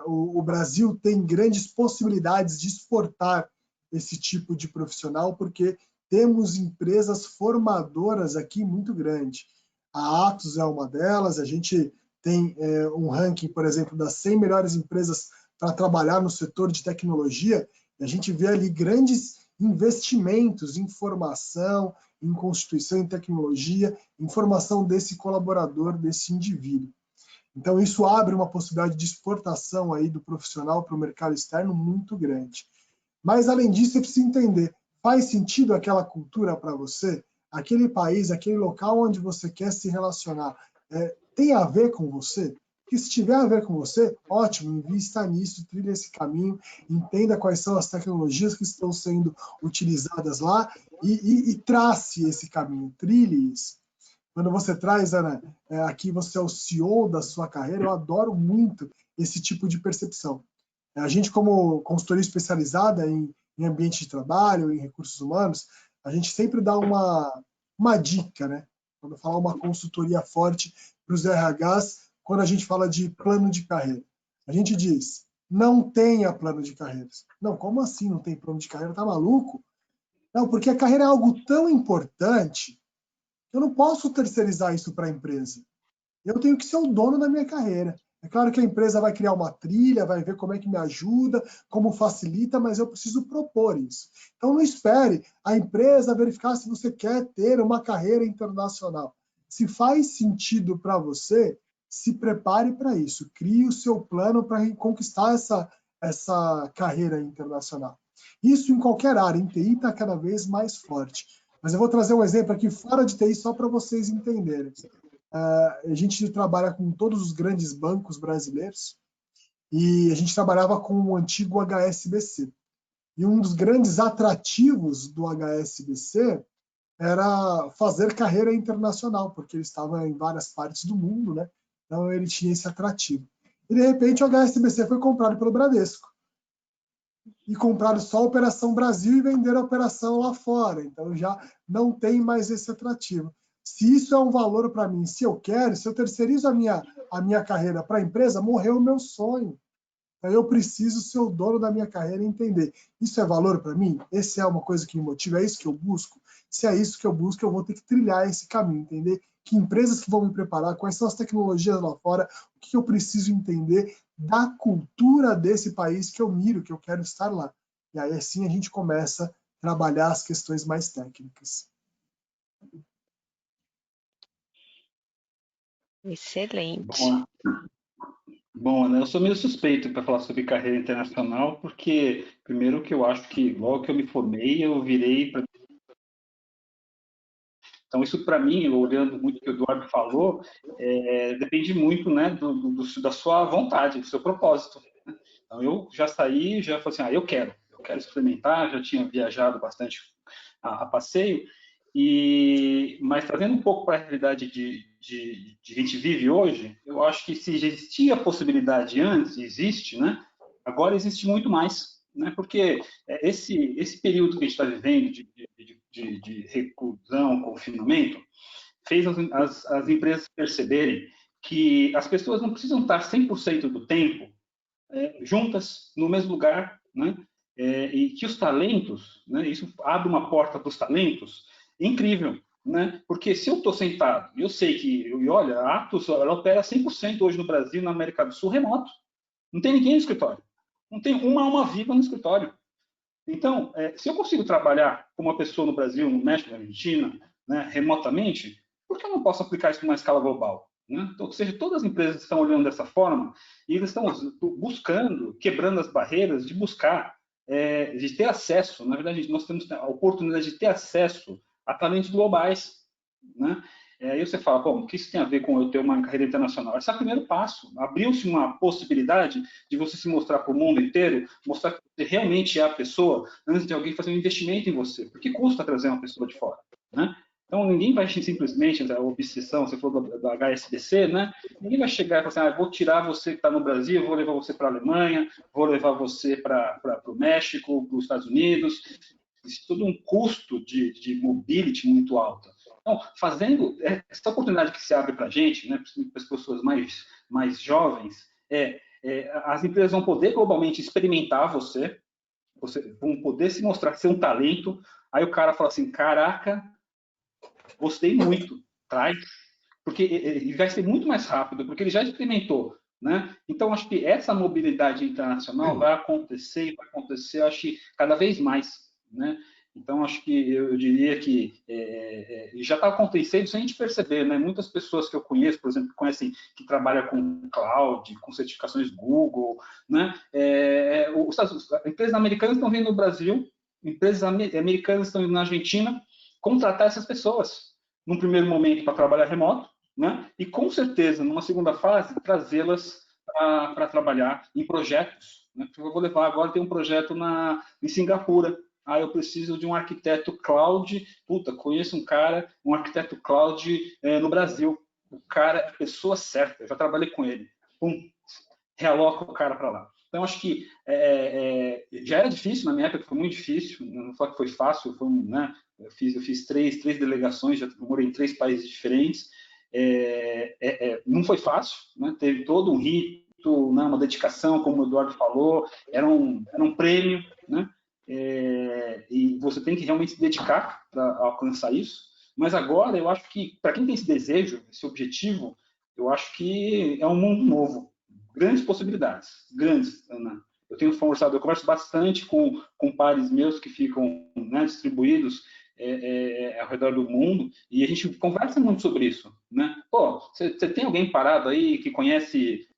O Brasil tem grandes possibilidades de exportar esse tipo de profissional, porque temos empresas formadoras aqui muito grandes. A Atos é uma delas, a gente tem um ranking, por exemplo, das 100 melhores empresas para trabalhar no setor de tecnologia, e a gente vê ali grandes investimentos em formação, em constituição, em tecnologia, em formação desse colaborador, desse indivíduo. Então, isso abre uma possibilidade de exportação aí do profissional para o mercado externo muito grande. Mas, além disso, você precisa entender, faz sentido aquela cultura para você? Aquele país, aquele local onde você quer se relacionar, tem a ver com você? Porque se tiver a ver com você, ótimo, invista nisso, trilhe esse caminho, entenda quais são as tecnologias que estão sendo utilizadas lá e trace esse caminho, trilhe isso. Quando você traz, Ana, aqui você é o CEO da sua carreira, eu adoro muito esse tipo de percepção. A gente, como consultoria especializada em ambiente de trabalho, em recursos humanos, a gente sempre dá uma dica, né? Quando falar uma consultoria forte para os RHs, quando a gente fala de plano de carreira. A gente diz, não tenha plano de carreiras. Não, como assim não tem plano de carreira? Tá maluco? Não, porque a carreira é algo tão importante, eu não posso terceirizar isso para a empresa. Eu tenho que ser o dono da minha carreira. É claro que a empresa vai criar uma trilha, vai ver como é que me ajuda, como facilita, mas eu preciso propor isso. Então, não espere a empresa verificar se você quer ter uma carreira internacional. Se faz sentido para você, se prepare para isso. Crie o seu plano para conquistar essa carreira internacional. Isso em qualquer área. Em TI está cada vez mais forte. Mas eu vou trazer um exemplo aqui fora de TI só para vocês entenderem. A gente trabalha com todos os grandes bancos brasileiros e a gente trabalhava com o antigo HSBC. E um dos grandes atrativos do HSBC era fazer carreira internacional, porque ele estava em várias partes do mundo, né? Então ele tinha esse atrativo. E de repente o HSBC foi comprado pelo Bradesco. E compraram só a Operação Brasil e venderam a operação lá fora. Então já não tem mais esse atrativo. Se isso é um valor para mim, se eu quero, se eu terceirizo a minha carreira para a empresa, morreu o meu sonho. Então eu preciso ser o dono da minha carreira e entender. Isso é valor para mim? Essa é uma coisa que me motiva? É isso que eu busco? Se é isso que eu busco, eu vou ter que trilhar esse caminho, entender que empresas que vão me preparar, quais são as tecnologias lá fora, o que eu preciso entender da cultura desse país que eu miro, que eu quero estar lá. E aí assim a gente começa a trabalhar as questões mais técnicas. Excelente. Bom, né, eu sou meio suspeito para falar sobre carreira internacional, porque, primeiro, que eu acho que logo que eu me formei, eu virei. Então, isso para mim, olhando muito o que o Eduardo falou, depende muito, né, da sua vontade, do seu propósito. Né? Então, eu já saí, já falei assim, eu quero experimentar, já tinha viajado bastante a passeio, mas trazendo um pouco para a realidade de a gente vive hoje, eu acho que se existia a possibilidade antes, existe, né? Agora existe muito mais, né? Porque esse período que a gente está vivendo de reclusão, confinamento, fez as empresas perceberem que as pessoas não precisam estar 100% do tempo juntas no mesmo lugar, né? E que os talentos, né? Isso abre uma porta para os talentos incrível, né? Porque se eu estou sentado, eu sei que, olha, a Atos ela opera 100% hoje no Brasil, na América do Sul, remoto. Não tem ninguém no escritório. Não tem uma alma viva no escritório. Então, se eu consigo trabalhar com uma pessoa no Brasil, no México, na Argentina, né, remotamente, por que eu não posso aplicar isso numa escala global? Né? Então, ou seja, todas as empresas estão olhando dessa forma e eles estão buscando, quebrando as barreiras de buscar, de ter acesso. Na verdade, nós temos a oportunidade de ter acesso a talentos globais. Né? Aí você fala, bom, o que isso tem a ver com eu ter uma carreira internacional? Esse é o primeiro passo. Abriu-se uma possibilidade de você se mostrar para o mundo inteiro, mostrar que você realmente é a pessoa, antes de alguém fazer um investimento em você. Por que custa trazer uma pessoa de fora? Né? Então, ninguém vai simplesmente, a obsessão, você falou do HSBC, né? Ninguém vai chegar e falar assim, vou tirar você que está no Brasil, vou levar você para a Alemanha, vou levar você para o México, para os Estados Unidos. Isso tudo um custo de mobility muito alto. Então, fazendo essa oportunidade que se abre para a gente, né, para as pessoas mais jovens, as empresas vão poder globalmente experimentar você vão poder se mostrar ser um talento. Aí o cara fala assim, caraca, gostei muito, traz, porque ele vai ser muito mais rápido, porque ele já experimentou. Né? Então, acho que essa mobilidade internacional vai acontecer, acho que cada vez mais. Né? Então, acho que eu diria que já está acontecendo sem a gente perceber. Né? Muitas pessoas que eu conheço, por exemplo, que trabalham com cloud, com certificações Google, né? Empresas americanas estão vindo no Brasil, empresas americanas estão indo na Argentina contratar essas pessoas, num primeiro momento, para trabalhar remoto, né? E, com certeza, numa segunda fase, trazê-las para trabalhar em projetos. Né? Eu vou levar agora, tem um projeto em Singapura. Eu preciso de um arquiteto cloud. Conheço um arquiteto cloud no Brasil. O cara é a pessoa certa, eu já trabalhei com ele. Realoca o cara para lá. Então, acho que já era difícil, na minha época foi muito difícil, não foi que foi fácil, né? Eu fiz três delegações, já morei em 3 países diferentes, não foi fácil, né? Teve todo um rito, né? Uma dedicação, como o Eduardo falou, era um prêmio, né? E você tem que realmente se dedicar para alcançar isso, mas agora eu acho que, para quem tem esse desejo, esse objetivo, Eu acho que é um mundo novo, grandes possibilidades, grandes, Ana. Eu tenho forçado, eu converso bastante com pares meus que ficam, né, distribuídos ao redor do mundo, e a gente conversa muito sobre isso, né? Pô, você tem alguém parado aí que conhece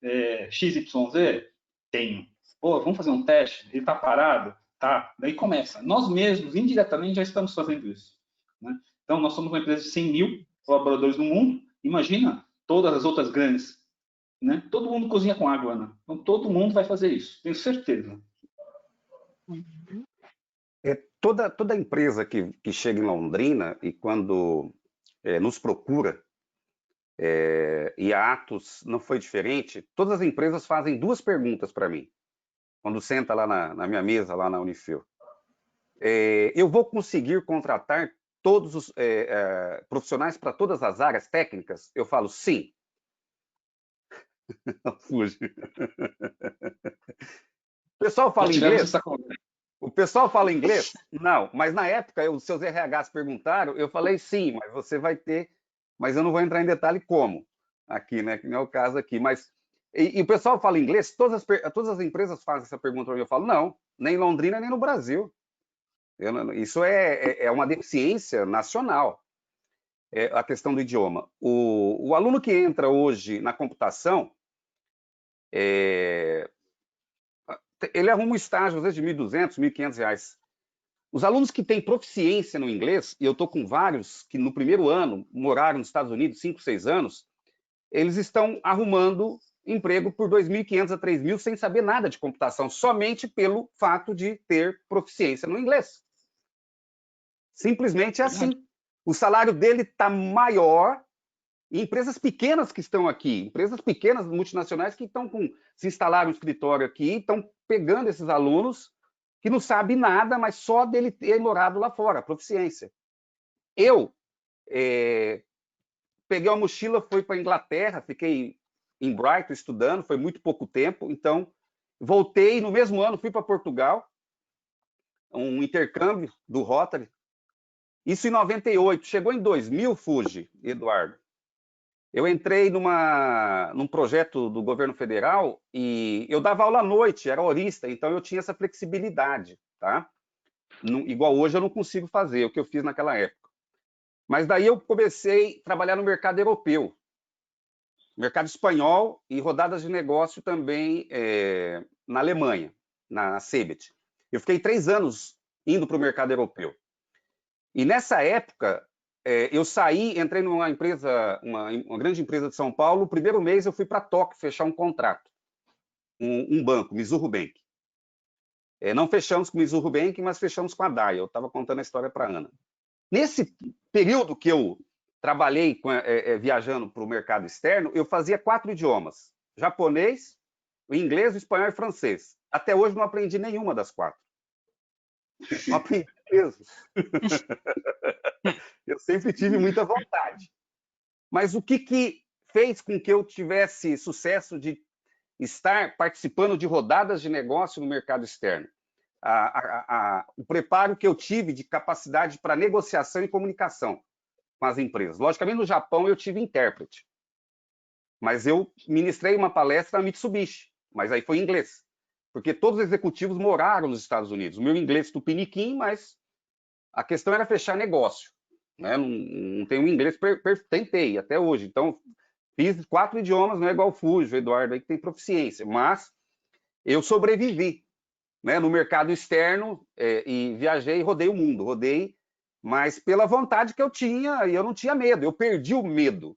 XYZ? Tenho. Pô, vamos fazer um teste? Ele está parado? Tá. Daí começa. Nós mesmos, indiretamente, já estamos fazendo isso, né? Então, nós somos uma empresa de 100 mil colaboradores no mundo. Imagina todas as outras grandes, né? Todo mundo cozinha com água, Ana. Então, todo mundo vai fazer isso, tenho certeza. Toda empresa que chega em Londrina e quando nos procura, e a Atos não foi diferente, todas as empresas fazem duas perguntas para mim, quando senta lá na minha mesa, lá na Unifil. Eu vou conseguir contratar todos os profissionais para todas as áreas técnicas? Eu falo, sim. Não fuge. O pessoal fala inglês? O pessoal fala inglês? Não, mas na época, os seus RHs perguntaram, eu falei sim, mas você vai ter, mas eu não vou entrar em detalhe como, aqui, né, que não é o caso aqui, mas, e o pessoal fala inglês, todas as empresas fazem essa pergunta para mim, eu falo, não, nem em Londrina, nem no Brasil. Isso é uma deficiência nacional, a questão do idioma. O aluno que entra hoje na computação, ele arruma um estágio, às vezes, de R$1.200, R$1.500. Os alunos que têm proficiência no inglês, e eu estou com vários que no primeiro ano moraram nos Estados Unidos 5, 6 anos, eles estão arrumando emprego por R$2.500 a R$3.000 sem saber nada de computação, somente pelo fato de ter proficiência no inglês. Simplesmente é assim. O salário dele está maior. E empresas pequenas que estão aqui, empresas pequenas multinacionais que se instalaram um escritório aqui, estão pegando esses alunos que não sabem nada, mas só dele ter morado lá fora, a proficiência. Eu peguei uma mochila, fui para a Inglaterra, fiquei em Brighton estudando, foi muito pouco tempo, então voltei, no mesmo ano fui para Portugal, um intercâmbio do Rotary, isso em 98, chegou em 2000, Fuji, Eduardo. Eu entrei num projeto do governo federal e eu dava aula à noite, era horista, então eu tinha essa flexibilidade, tá? Igual hoje eu não consigo fazer, o que eu fiz naquela época. Mas daí eu comecei a trabalhar no mercado europeu, mercado espanhol e rodadas de negócio também na Alemanha, na Cebit. Eu fiquei 3 anos indo para o mercado europeu. E nessa época, eu saí, entrei numa empresa, uma grande empresa de São Paulo. O primeiro mês eu fui para Tóquio fechar um contrato, um banco, Mizuho Bank. Não fechamos com o Mizuho Bank, mas fechamos com a DAI. Eu estava contando a história para a Ana. Nesse período que eu trabalhei viajando para o mercado externo, eu fazia 4 idiomas: japonês, o inglês, o espanhol e francês. Até hoje não aprendi nenhuma das 4. Não aprendi mesmo. Eu sempre tive muita vontade. Mas o que fez com que eu tivesse sucesso de estar participando de rodadas de negócio no mercado externo? O preparo que eu tive de capacidade para negociação e comunicação com as empresas. Logicamente, no Japão eu tive intérprete. Mas eu ministrei uma palestra na Mitsubishi, mas aí foi em inglês. Porque todos os executivos moraram nos Estados Unidos. O meu inglês tupiniquim, mas a questão era fechar negócio. Né? Não tenho inglês, tentei até hoje. Então, fiz 4 idiomas, não é igual o Fuji, o Eduardo aí que tem proficiência, mas eu sobrevivi, né, no mercado externo e viajei e rodei o mundo. Rodei, mas pela vontade que eu tinha, e eu não tinha medo. Eu perdi o medo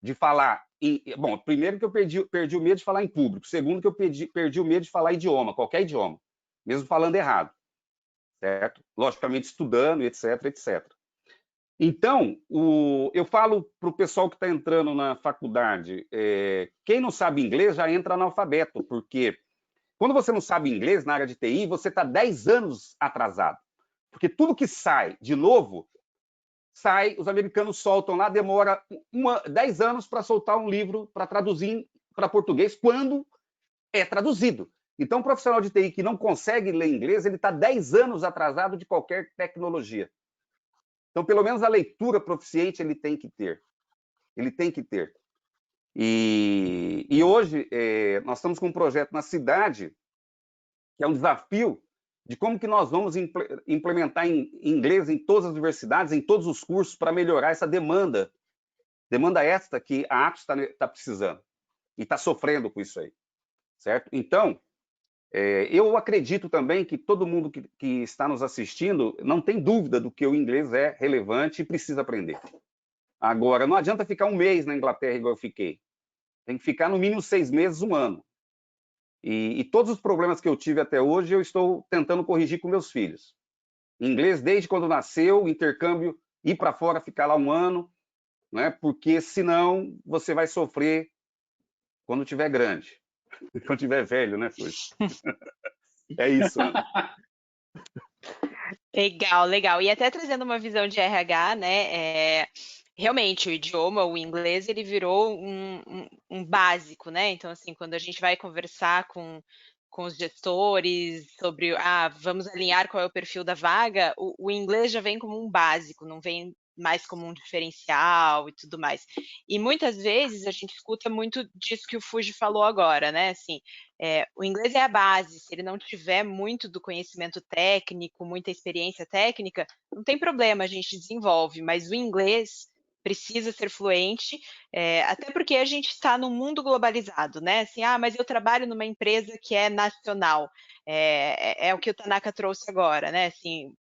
de falar. Bom, primeiro que eu perdi o medo de falar em público. Segundo que eu perdi o medo de falar idioma, qualquer idioma, mesmo falando errado. Certo? Logicamente estudando, etc, etc. Então, eu falo para o pessoal que está entrando na faculdade, quem não sabe inglês já entra analfabeto, porque quando você não sabe inglês na área de TI, você está 10 anos atrasado. Porque tudo que sai de novo, os americanos soltam lá, demora 10 anos para soltar um livro, para traduzir para português, quando é traduzido. Então, um profissional de TI que não consegue ler inglês, ele está 10 anos atrasado de qualquer tecnologia. Então, pelo menos a leitura proficiente ele tem que ter. Ele tem que ter. E hoje nós estamos com um projeto na cidade, que é um desafio de como que nós vamos implementar inglês em todas as universidades, em todos os cursos, para melhorar essa demanda esta que a Atos está precisando e está sofrendo com isso aí, certo? Então, eu acredito também que todo mundo que está nos assistindo não tem dúvida do que o inglês é relevante e precisa aprender. Agora, não adianta ficar um mês na Inglaterra igual eu fiquei. Tem que ficar no mínimo 6 meses, 1 ano. E todos os problemas que eu tive até hoje, eu estou tentando corrigir com meus filhos. Inglês desde quando nasceu, intercâmbio, ir para fora, ficar lá 1 ano, né? Porque senão você vai sofrer quando tiver grande. Quando tiver velho, né, Fuji? É isso, Ana. Legal, legal. E até trazendo uma visão de RH, né? Realmente, o idioma, o inglês, ele virou um básico, né? Então, assim, quando a gente vai conversar com os gestores sobre, vamos alinhar qual é o perfil da vaga, o inglês já vem como um básico, não vem mais como um diferencial e tudo mais. E muitas vezes a gente escuta muito disso que o Fuji falou agora, né? Assim, o inglês é a base, se ele não tiver muito do conhecimento técnico, muita experiência técnica, não tem problema, a gente desenvolve, mas o inglês precisa ser fluente, até porque a gente está num mundo globalizado, né? Assim, mas eu trabalho numa empresa que é nacional, é o que o Tanaka trouxe agora, né? Assim,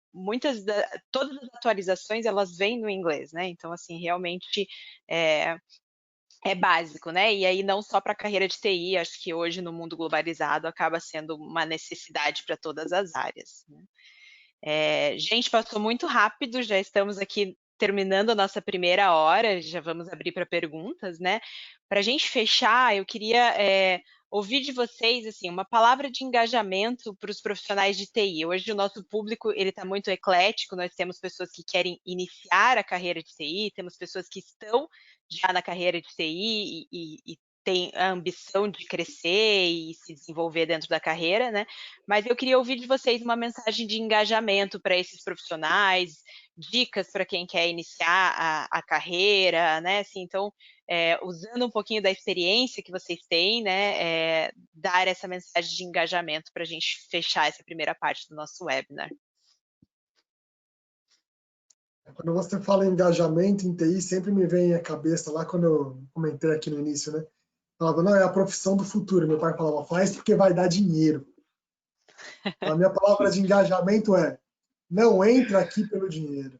todas as atualizações elas vêm no inglês, né? Então, assim, realmente é básico, né? E aí não só para a carreira de TI, acho que hoje no mundo globalizado acaba sendo uma necessidade para todas as áreas, né? Gente, passou muito rápido, já estamos aqui terminando a nossa primeira hora, já vamos abrir para perguntas, né? Para a gente fechar, eu queria ouvir de vocês assim uma palavra de engajamento para os profissionais de TI. Hoje o nosso público ele está muito eclético, nós temos pessoas que querem iniciar a carreira de TI, temos pessoas que estão já na carreira de TI e tem a ambição de crescer e se desenvolver dentro da carreira, né? Mas eu queria ouvir de vocês uma mensagem de engajamento para esses profissionais, dicas para quem quer iniciar a carreira, né? Assim, então, usando um pouquinho da experiência que vocês têm, né? Dar essa mensagem de engajamento para a gente fechar essa primeira parte do nosso webinar. Quando você fala em engajamento em TI, sempre me vem à cabeça, lá quando eu comentei aqui no início, né? Falava, não, é a profissão do futuro. Meu pai falava, faz porque vai dar dinheiro. A minha palavra de engajamento é, não entra aqui pelo dinheiro.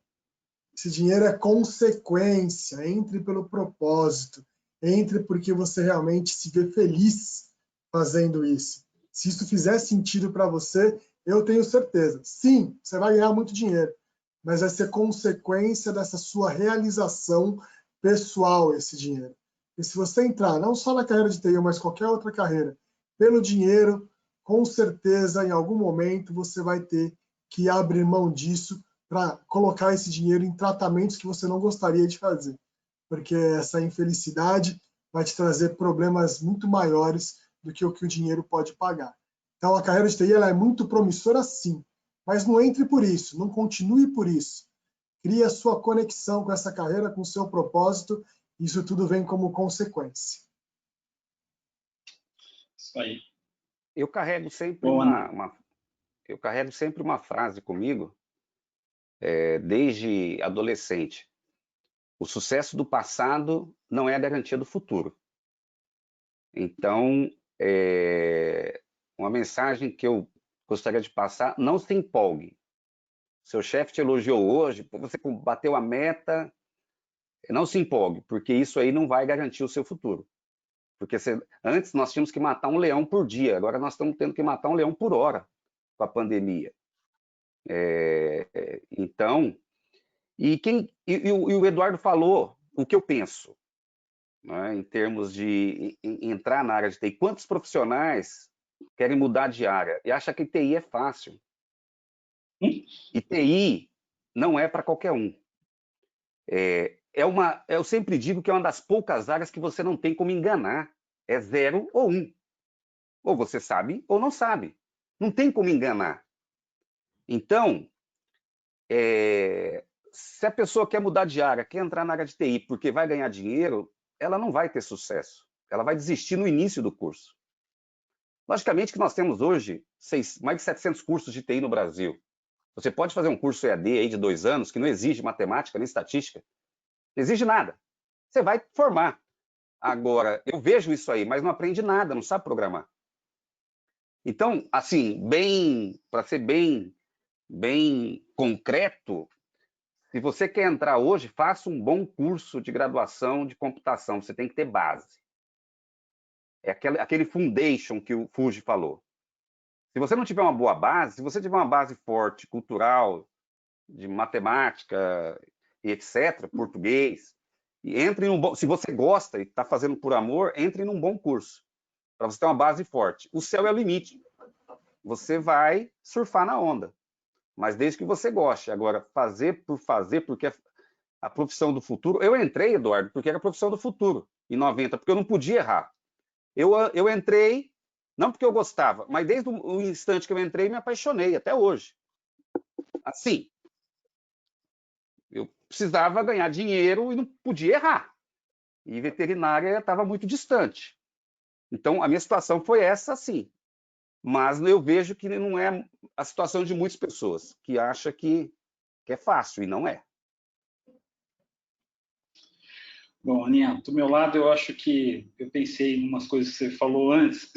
Esse dinheiro é consequência, entre pelo propósito, entre porque você realmente se vê feliz fazendo isso. Se isso fizer sentido para você, eu tenho certeza. Sim, você vai ganhar muito dinheiro, mas vai ser consequência dessa sua realização pessoal esse dinheiro. E se você entrar não só na carreira de TI, mas qualquer outra carreira, pelo dinheiro, com certeza, em algum momento, você vai ter que abrir mão disso para colocar esse dinheiro em tratamentos que você não gostaria de fazer, porque essa infelicidade vai te trazer problemas muito maiores do que o dinheiro pode pagar. Então, a carreira de TI ela é muito promissora, sim, mas não entre por isso, não continue por isso. Crie a sua conexão com essa carreira, com o seu propósito, e isso tudo vem como consequência. Isso aí. Eu carrego sempre uma frase comigo, desde adolescente. O sucesso do passado não é a garantia do futuro. Então, uma mensagem que eu gostaria de passar, não se empolgue. Seu chefe te elogiou hoje, você bateu a meta, não se empolgue, porque isso aí não vai garantir o seu futuro. Porque antes nós tínhamos que matar um leão por dia, agora nós estamos tendo que matar um leão por hora com a pandemia. Então, e o Eduardo falou o que eu penso, né, em termos de entrar na área de TI. Quantos profissionais querem mudar de área e acham que TI é fácil? E TI não é para qualquer um. Eu sempre digo que é uma das poucas áreas que você não tem como enganar. É 0 ou 1. Ou você sabe ou não sabe. Não tem como enganar. Então, se a pessoa quer mudar de área, quer entrar na área de TI porque vai ganhar dinheiro, ela não vai ter sucesso. Ela vai desistir no início do curso. Logicamente que nós temos hoje mais de 700 cursos de TI no Brasil. Você pode fazer um curso EAD aí de 2 anos, que não exige matemática nem estatística. Não exige nada. Você vai formar. Agora, eu vejo isso aí, mas não aprende nada, não sabe programar. Então, assim, para ser bem concreto, se você quer entrar hoje, faça um bom curso de graduação de computação. Você tem que ter base. É aquele foundation que o Fuji falou. Se você não tiver uma boa base, se você tiver uma base forte, cultural, de matemática e etc., português, e entre num bom, se você gosta e está fazendo por amor, entre num bom curso, para você ter uma base forte. O céu é o limite. Você vai surfar na onda, mas desde que você goste. Agora, fazer por fazer, porque é a profissão do futuro. Eu entrei, Eduardo, porque era a profissão do futuro, em 90, porque eu não podia errar. Eu entrei, não porque eu gostava, mas desde o instante que eu entrei, me apaixonei, até hoje. Assim, eu precisava ganhar dinheiro e não podia errar. E veterinária estava muito distante. Então, a minha situação foi essa, sim. Mas eu vejo que não é a situação de muitas pessoas, que acham que é fácil, e não é. Bom, Aninha, do meu lado, eu acho que eu pensei em umas coisas que você falou antes.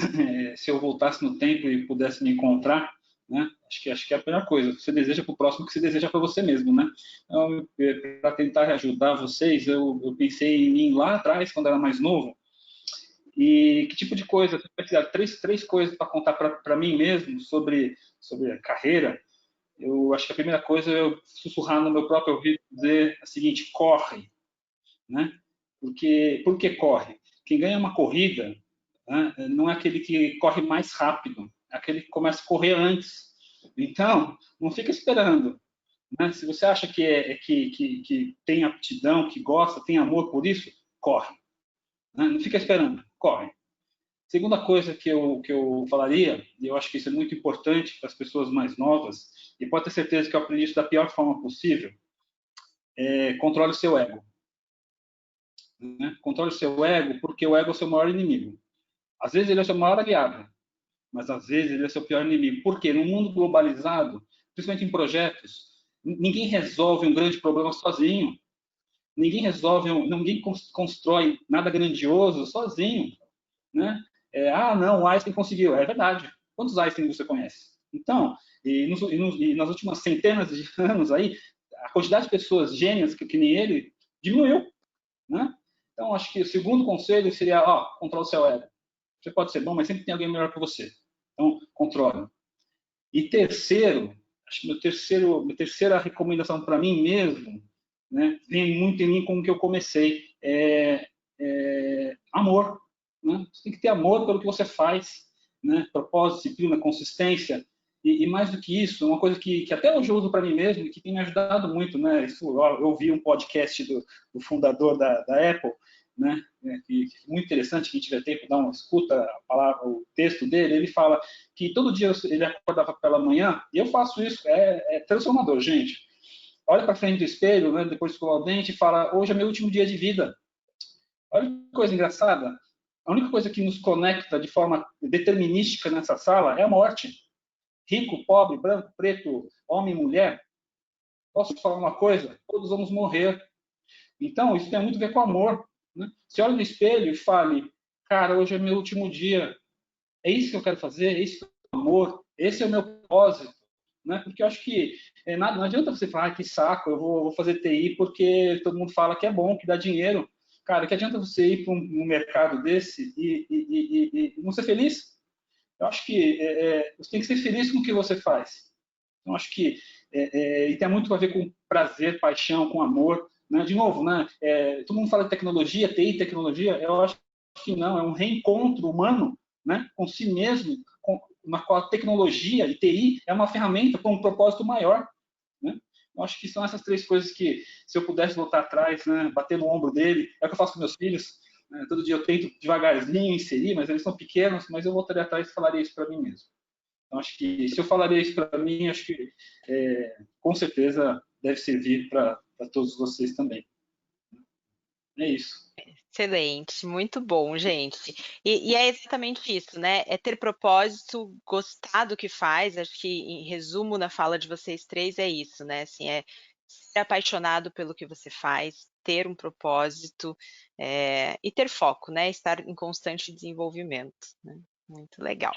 Se eu voltasse no tempo e pudesse me encontrar, né? Acho que é a primeira coisa. Você deseja para o próximo o que você deseja para você mesmo, né? Então, para tentar ajudar vocês, eu pensei em mim lá atrás, quando era mais novo. E que tipo de coisa? Se eu precisar três coisas para contar para mim mesmo sobre a carreira. Eu acho que a primeira coisa é eu sussurrar no meu próprio ouvido e dizer a seguinte: corre, né? Por que corre? Quem ganha uma corrida, né, não é aquele que corre mais rápido, é aquele que começa a correr antes. Então, não fica esperando. Né? Se você acha que tem aptidão, que gosta, tem amor por isso, corre. Né? Não fica esperando, corre. Segunda coisa que eu falaria, e eu acho que isso é muito importante para as pessoas mais novas, e pode ter certeza que eu aprendi isso da pior forma possível, controle o seu ego. Né? Controle o seu ego, porque o ego é o seu maior inimigo. Às vezes ele é o seu maior aliado, mas às vezes ele é o seu pior inimigo. Por quê? No mundo globalizado, principalmente em projetos, ninguém resolve um grande problema sozinho. Ninguém constrói nada grandioso sozinho. Né? Não, o Einstein conseguiu. É verdade. Quantos Einstein você conhece? Então, e nas últimas centenas de anos aí, a quantidade de pessoas gênias que nem ele diminuiu. Né? Então, acho que o segundo conselho seria, controle o seu ego. Você pode ser bom, mas sempre tem alguém melhor que você. Então, controle. E terceiro, acho que minha terceira recomendação para mim mesmo, né, vem muito em mim com o que eu comecei, amor. Né? Você tem que ter amor pelo que você faz, né? Propósito, disciplina, consistência. E mais do que isso, uma coisa que até hoje eu uso para mim mesmo, que tem me ajudado muito, né? Eu ouvi um podcast do fundador da Apple, né? Que muito interessante, quem tiver tempo, dá uma escuta, o texto dele, ele fala que todo dia ele acordava pela manhã, e eu faço isso, é transformador, gente. Olha para frente do espelho, né? Depois escovar o dente e fala, hoje é meu último dia de vida. Olha que coisa engraçada. A única coisa que nos conecta de forma determinística nessa sala é a morte. Rico, pobre, branco, preto, homem, mulher. Posso falar uma coisa? Todos vamos morrer. Então, isso tem muito a ver com amor. Né? Você olha no espelho e fale, cara, hoje é meu último dia. É isso que eu quero fazer, é isso que é o amor, esse é o meu propósito. Né? Porque eu acho que não adianta você falar, que saco, eu vou fazer TI porque todo mundo fala que é bom, que dá dinheiro. Cara, que adianta você ir para um mercado desse e não ser feliz? Eu acho que você tem que ser feliz com o que você faz. Então, acho que e tem muito a ver com prazer, paixão, com amor. Né? De novo, né? Todo mundo fala de tecnologia, TI, tecnologia. Eu acho que não, é um reencontro humano, né? Com si mesmo, na qual a tecnologia e TI é uma ferramenta com um propósito maior. Né? Eu acho que são essas três coisas que, se eu pudesse voltar atrás, né, bater no ombro dele, é o que eu faço com meus filhos. Né? Todo dia eu tento devagarzinho inserir, mas eles são pequenos, mas eu voltaria atrás e falaria isso para mim mesmo. Então, acho que se eu falaria isso para mim, acho que com certeza deve servir para todos vocês também. É isso. Excelente, muito bom, gente. E é exatamente isso, né? É ter propósito, gostar do que faz. Acho que, em resumo, na fala de vocês três, é isso, né? Assim, é ser apaixonado pelo que você faz, ter um propósito, e ter foco, né? Estar em constante desenvolvimento, né? Muito legal.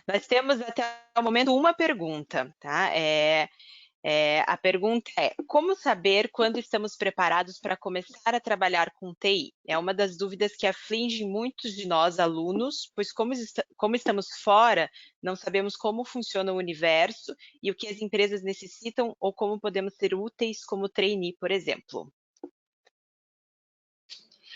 Nós temos até o momento uma pergunta, tá? A pergunta é: como saber quando estamos preparados para começar a trabalhar com TI? É uma das dúvidas que aflige muitos de nós, alunos, pois como estamos fora, não sabemos como funciona o universo e o que as empresas necessitam ou como podemos ser úteis como trainee, por exemplo.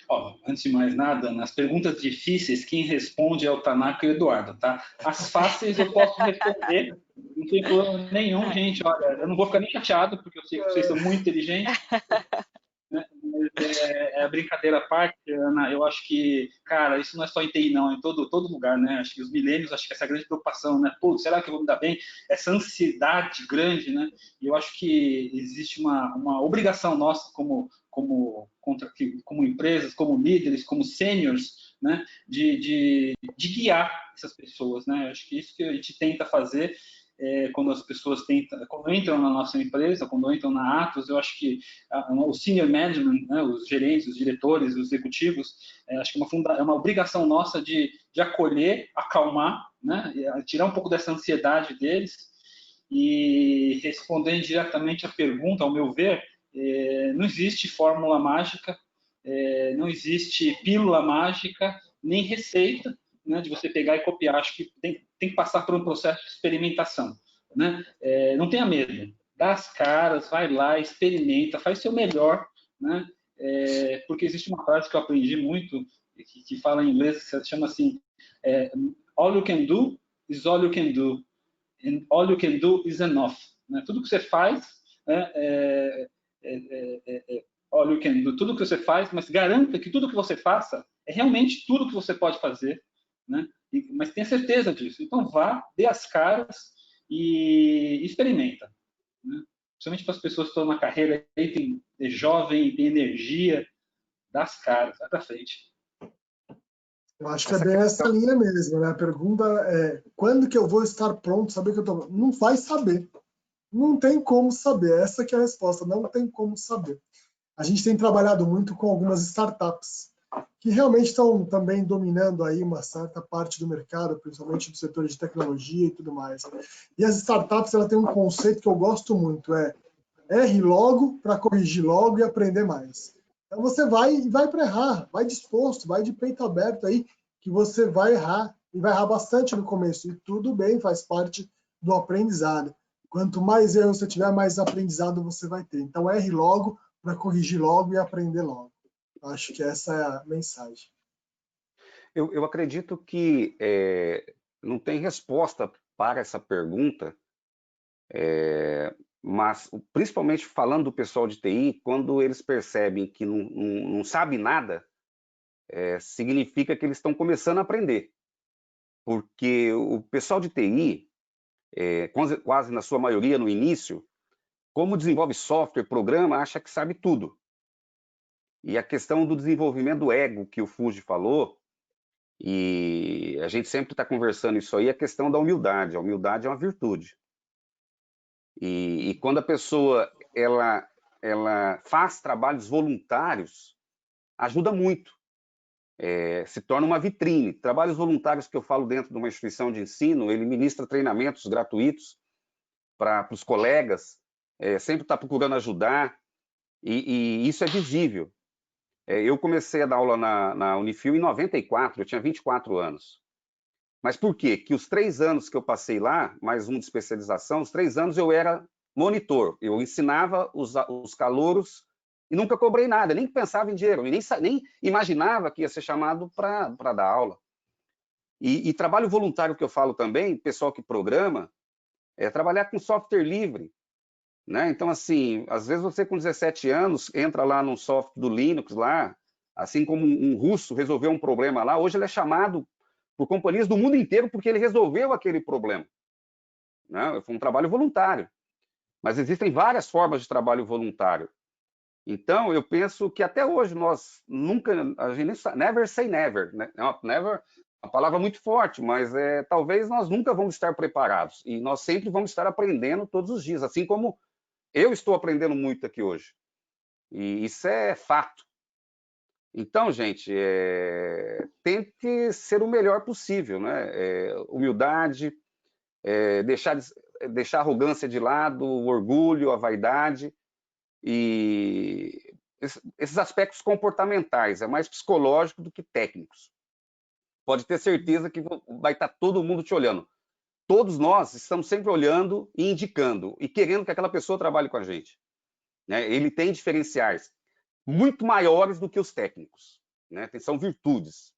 Ó, antes de mais nada, nas perguntas difíceis, quem responde é o Tanaka e o Eduardo, tá? As fáceis eu posso responder, não tem problema nenhum, gente. Olha, eu não vou ficar nem chateado, porque eu sei que vocês são muito inteligentes, né? Mas é a brincadeira à parte, Ana. Eu acho que, cara, isso não é só em TI, não, é em todo lugar, né? Acho que os milênios, acho que essa é a grande preocupação, né? Pô, será que eu vou me dar bem? Essa ansiedade grande, né? E eu acho que existe uma obrigação nossa como empresas, como líderes, como seniors, né? De guiar essas pessoas, né? Eu acho que isso que a gente tenta fazer. Quando as pessoas quando entram na nossa empresa, quando entram na Atos, eu acho que o senior management, né, os gerentes, os diretores, os executivos, acho que é uma obrigação nossa de acolher, acalmar, né, tirar um pouco dessa ansiedade deles e respondendo diretamente a pergunta, ao meu ver, não existe fórmula mágica, não existe pílula mágica, nem receita, né, de você pegar e copiar. Acho que tem que passar por um processo de experimentação, né? Não tenha medo, dá as caras, vai lá, experimenta, faz seu melhor, né? Porque existe uma frase que eu aprendi muito, que fala em inglês, que se chama assim, all you can do is all you can do, and all you can do is enough. Né? Tudo que você faz, all you can do, tudo que você faz, mas garanta que tudo que você faça é realmente tudo que você pode fazer, né? Mas tenha certeza disso. Então vá, dê as caras e experimenta, né? Principalmente para as pessoas que estão na carreira, tem jovem, tem energia, dá as caras, vai para frente. Eu acho que é bem essa linha mesmo, né? A pergunta é: quando que eu vou estar pronto, saber que eu tô... Não vai saber. Não tem como saber. Essa que é a resposta. Não tem como saber. A gente tem trabalhado muito com algumas startups que realmente estão também dominando aí uma certa parte do mercado, principalmente do setor de tecnologia e tudo mais. E as startups, ela têm um conceito que eu gosto muito, erre logo para corrigir logo e aprender mais. Então você vai para errar, vai disposto, vai de peito aberto aí, que você vai errar, e vai errar bastante no começo, e tudo bem, faz parte do aprendizado. Quanto mais erro você tiver, mais aprendizado você vai ter. Então erre logo para corrigir logo e aprender logo. Acho que essa é a mensagem. Eu acredito que não tem resposta para essa pergunta, mas principalmente falando do pessoal de TI, quando eles percebem que não sabe nada, significa que eles estão começando a aprender. Porque o pessoal de TI, quase na sua maioria no início, como desenvolve software, programa, acha que sabe tudo. E a questão do desenvolvimento do ego, que o Fujii falou, e a gente sempre está conversando isso aí, a questão da humildade. A humildade é uma virtude. E quando a pessoa ela faz trabalhos voluntários, ajuda muito. Se torna uma vitrine. Trabalhos voluntários que eu falo dentro de uma instituição de ensino, ele ministra treinamentos gratuitos para os colegas, sempre está procurando ajudar, e isso é visível. Eu comecei a dar aula na Unifil em 94, eu tinha 24 anos. Mas por quê? Que os 3 anos que eu passei lá, mais um de especialização, os 3 anos eu era monitor. Eu ensinava os calouros e nunca cobrei nada, nem pensava em dinheiro, nem imaginava que ia ser chamado para dar aula. E trabalho voluntário que eu falo também, pessoal que programa, é trabalhar com software livre. Né? Então, assim, às vezes você com 17 anos entra lá num software do Linux lá, assim como um russo resolveu um problema lá, hoje ele é chamado por companhias do mundo inteiro porque ele resolveu aquele problema. Né? Foi um trabalho voluntário. Mas existem várias formas de trabalho voluntário. Então, eu penso que até hoje nós nunca, a gente never say never, né? Never é uma palavra muito forte, mas talvez nós nunca vamos estar preparados e nós sempre vamos estar aprendendo todos os dias, assim como eu estou aprendendo muito aqui hoje. E isso é fato. Então, gente, tente ser o melhor possível, né? Humildade, deixar a arrogância de lado, o orgulho, a vaidade e esses aspectos comportamentais, é mais psicológico do que técnicos. Pode ter certeza que vai estar todo mundo te olhando. Todos nós estamos sempre olhando e indicando e querendo que aquela pessoa trabalhe com a gente, né? Ele tem diferenciais muito maiores do que os técnicos, né? São virtudes.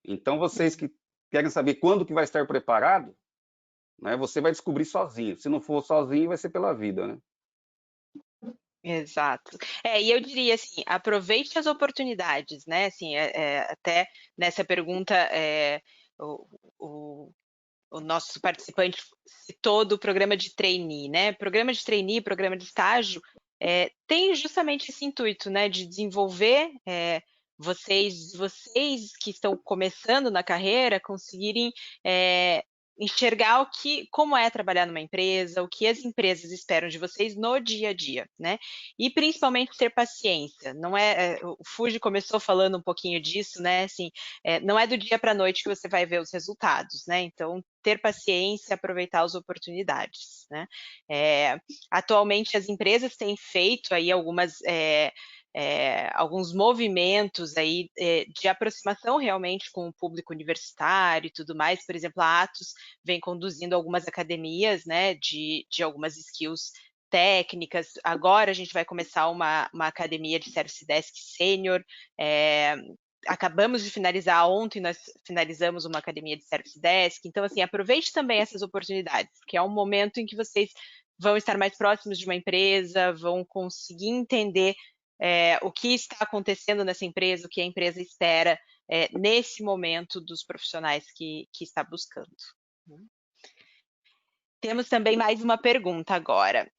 Então, vocês que querem saber quando que vai estar preparado, né, você vai descobrir sozinho. Se não for sozinho, vai ser pela vida, né? Exato. E eu diria assim, aproveite as oportunidades, né? Assim, até nessa pergunta, o nosso participante citou do programa de trainee, né? Programa de trainee, programa de estágio, tem justamente esse intuito, né? De desenvolver vocês que estão começando na carreira, conseguirem enxergar como é trabalhar numa empresa, o que as empresas esperam de vocês no dia a dia, né? E principalmente ter paciência. Não o Fuji começou falando um pouquinho disso, né? Assim, não é do dia para a noite que você vai ver os resultados, né? Então, ter paciência, aproveitar as oportunidades, né? Atualmente, as empresas têm feito aí alguns movimentos aí de aproximação realmente com o público universitário e tudo mais. Por exemplo, a Atos vem conduzindo algumas academias, né, de algumas skills técnicas. Agora a gente vai começar uma academia de Service Desk Sênior. Acabamos de finalizar ontem, nós finalizamos uma academia de Service Desk. Então, assim, aproveite também essas oportunidades, porque é um momento em que vocês vão estar mais próximos de uma empresa, vão conseguir entender o que está acontecendo nessa empresa, o que a empresa espera nesse momento dos profissionais que está buscando. Temos também mais uma pergunta agora.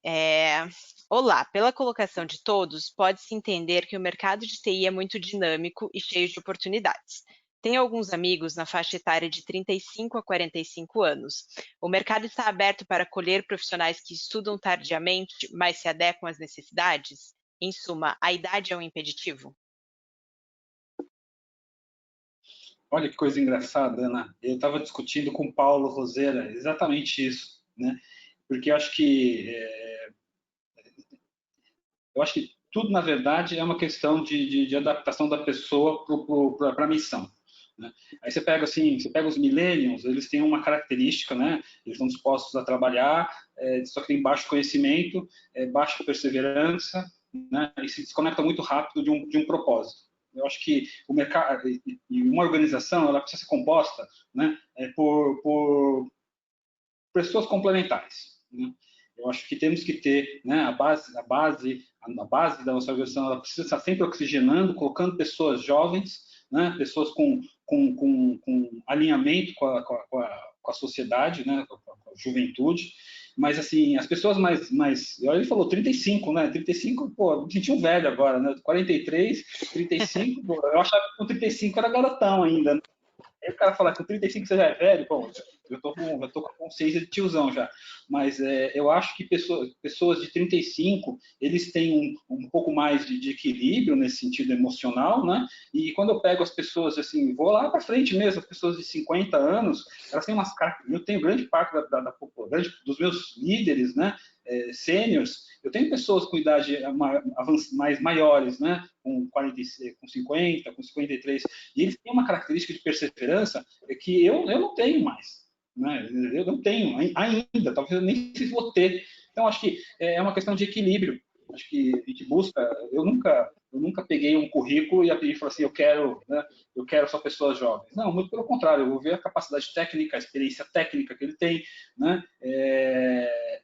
Olá, pela colocação de todos, pode-se entender que o mercado de TI é muito dinâmico e cheio de oportunidades. Tenho alguns amigos na faixa etária de 35 a 45 anos. O mercado está aberto para acolher profissionais que estudam tardiamente, mas se adequam às necessidades? Em suma, a idade é um impeditivo? Olha que coisa engraçada, Ana. Eu estava discutindo com o Paulo Rosera exatamente isso, né? Porque eu acho que tudo, na verdade, é uma questão de adaptação da pessoa para a missão. Né? Aí você pega os millennials, eles têm uma característica, né? Eles estão dispostos a trabalhar, só que tem baixo conhecimento, baixa perseverança, né? E se desconecta muito rápido de um propósito. Eu acho que o mercado e uma organização, ela precisa ser composta, né, por pessoas complementares. Né? Eu acho que temos que ter, né, a base da nossa organização, ela precisa estar sempre oxigenando, colocando pessoas jovens, né, pessoas com alinhamento com a sociedade, né, com a juventude. Mas, assim, as pessoas ele falou 35, né? 35, pô, me senti um velho agora, né? 43, 35, pô, eu achava que com 35 era garotão ainda, né? Aí o cara fala que com 35 você já é velho, bom, eu tô com a consciência de tiozão já. Mas eu acho que pessoas de 35, eles têm um pouco mais de equilíbrio nesse sentido emocional, né? E quando eu pego as pessoas, assim, vou lá para frente mesmo, as pessoas de 50 anos, elas têm umas características. Eu tenho grande parte dos meus líderes, né? Sêniors, eu tenho pessoas com idade mais maiores, né? Com 46, com 50, com 53, e eles têm uma característica de perseverança que eu não tenho mais, né? Eu não tenho ainda, talvez eu nem se vou ter. Então, acho que é uma questão de equilíbrio. Acho que a gente busca. Eu nunca peguei um currículo e falei assim, eu quero só pessoas jovens. Não, muito pelo contrário, eu vou ver a capacidade técnica, a experiência técnica que ele tem, né?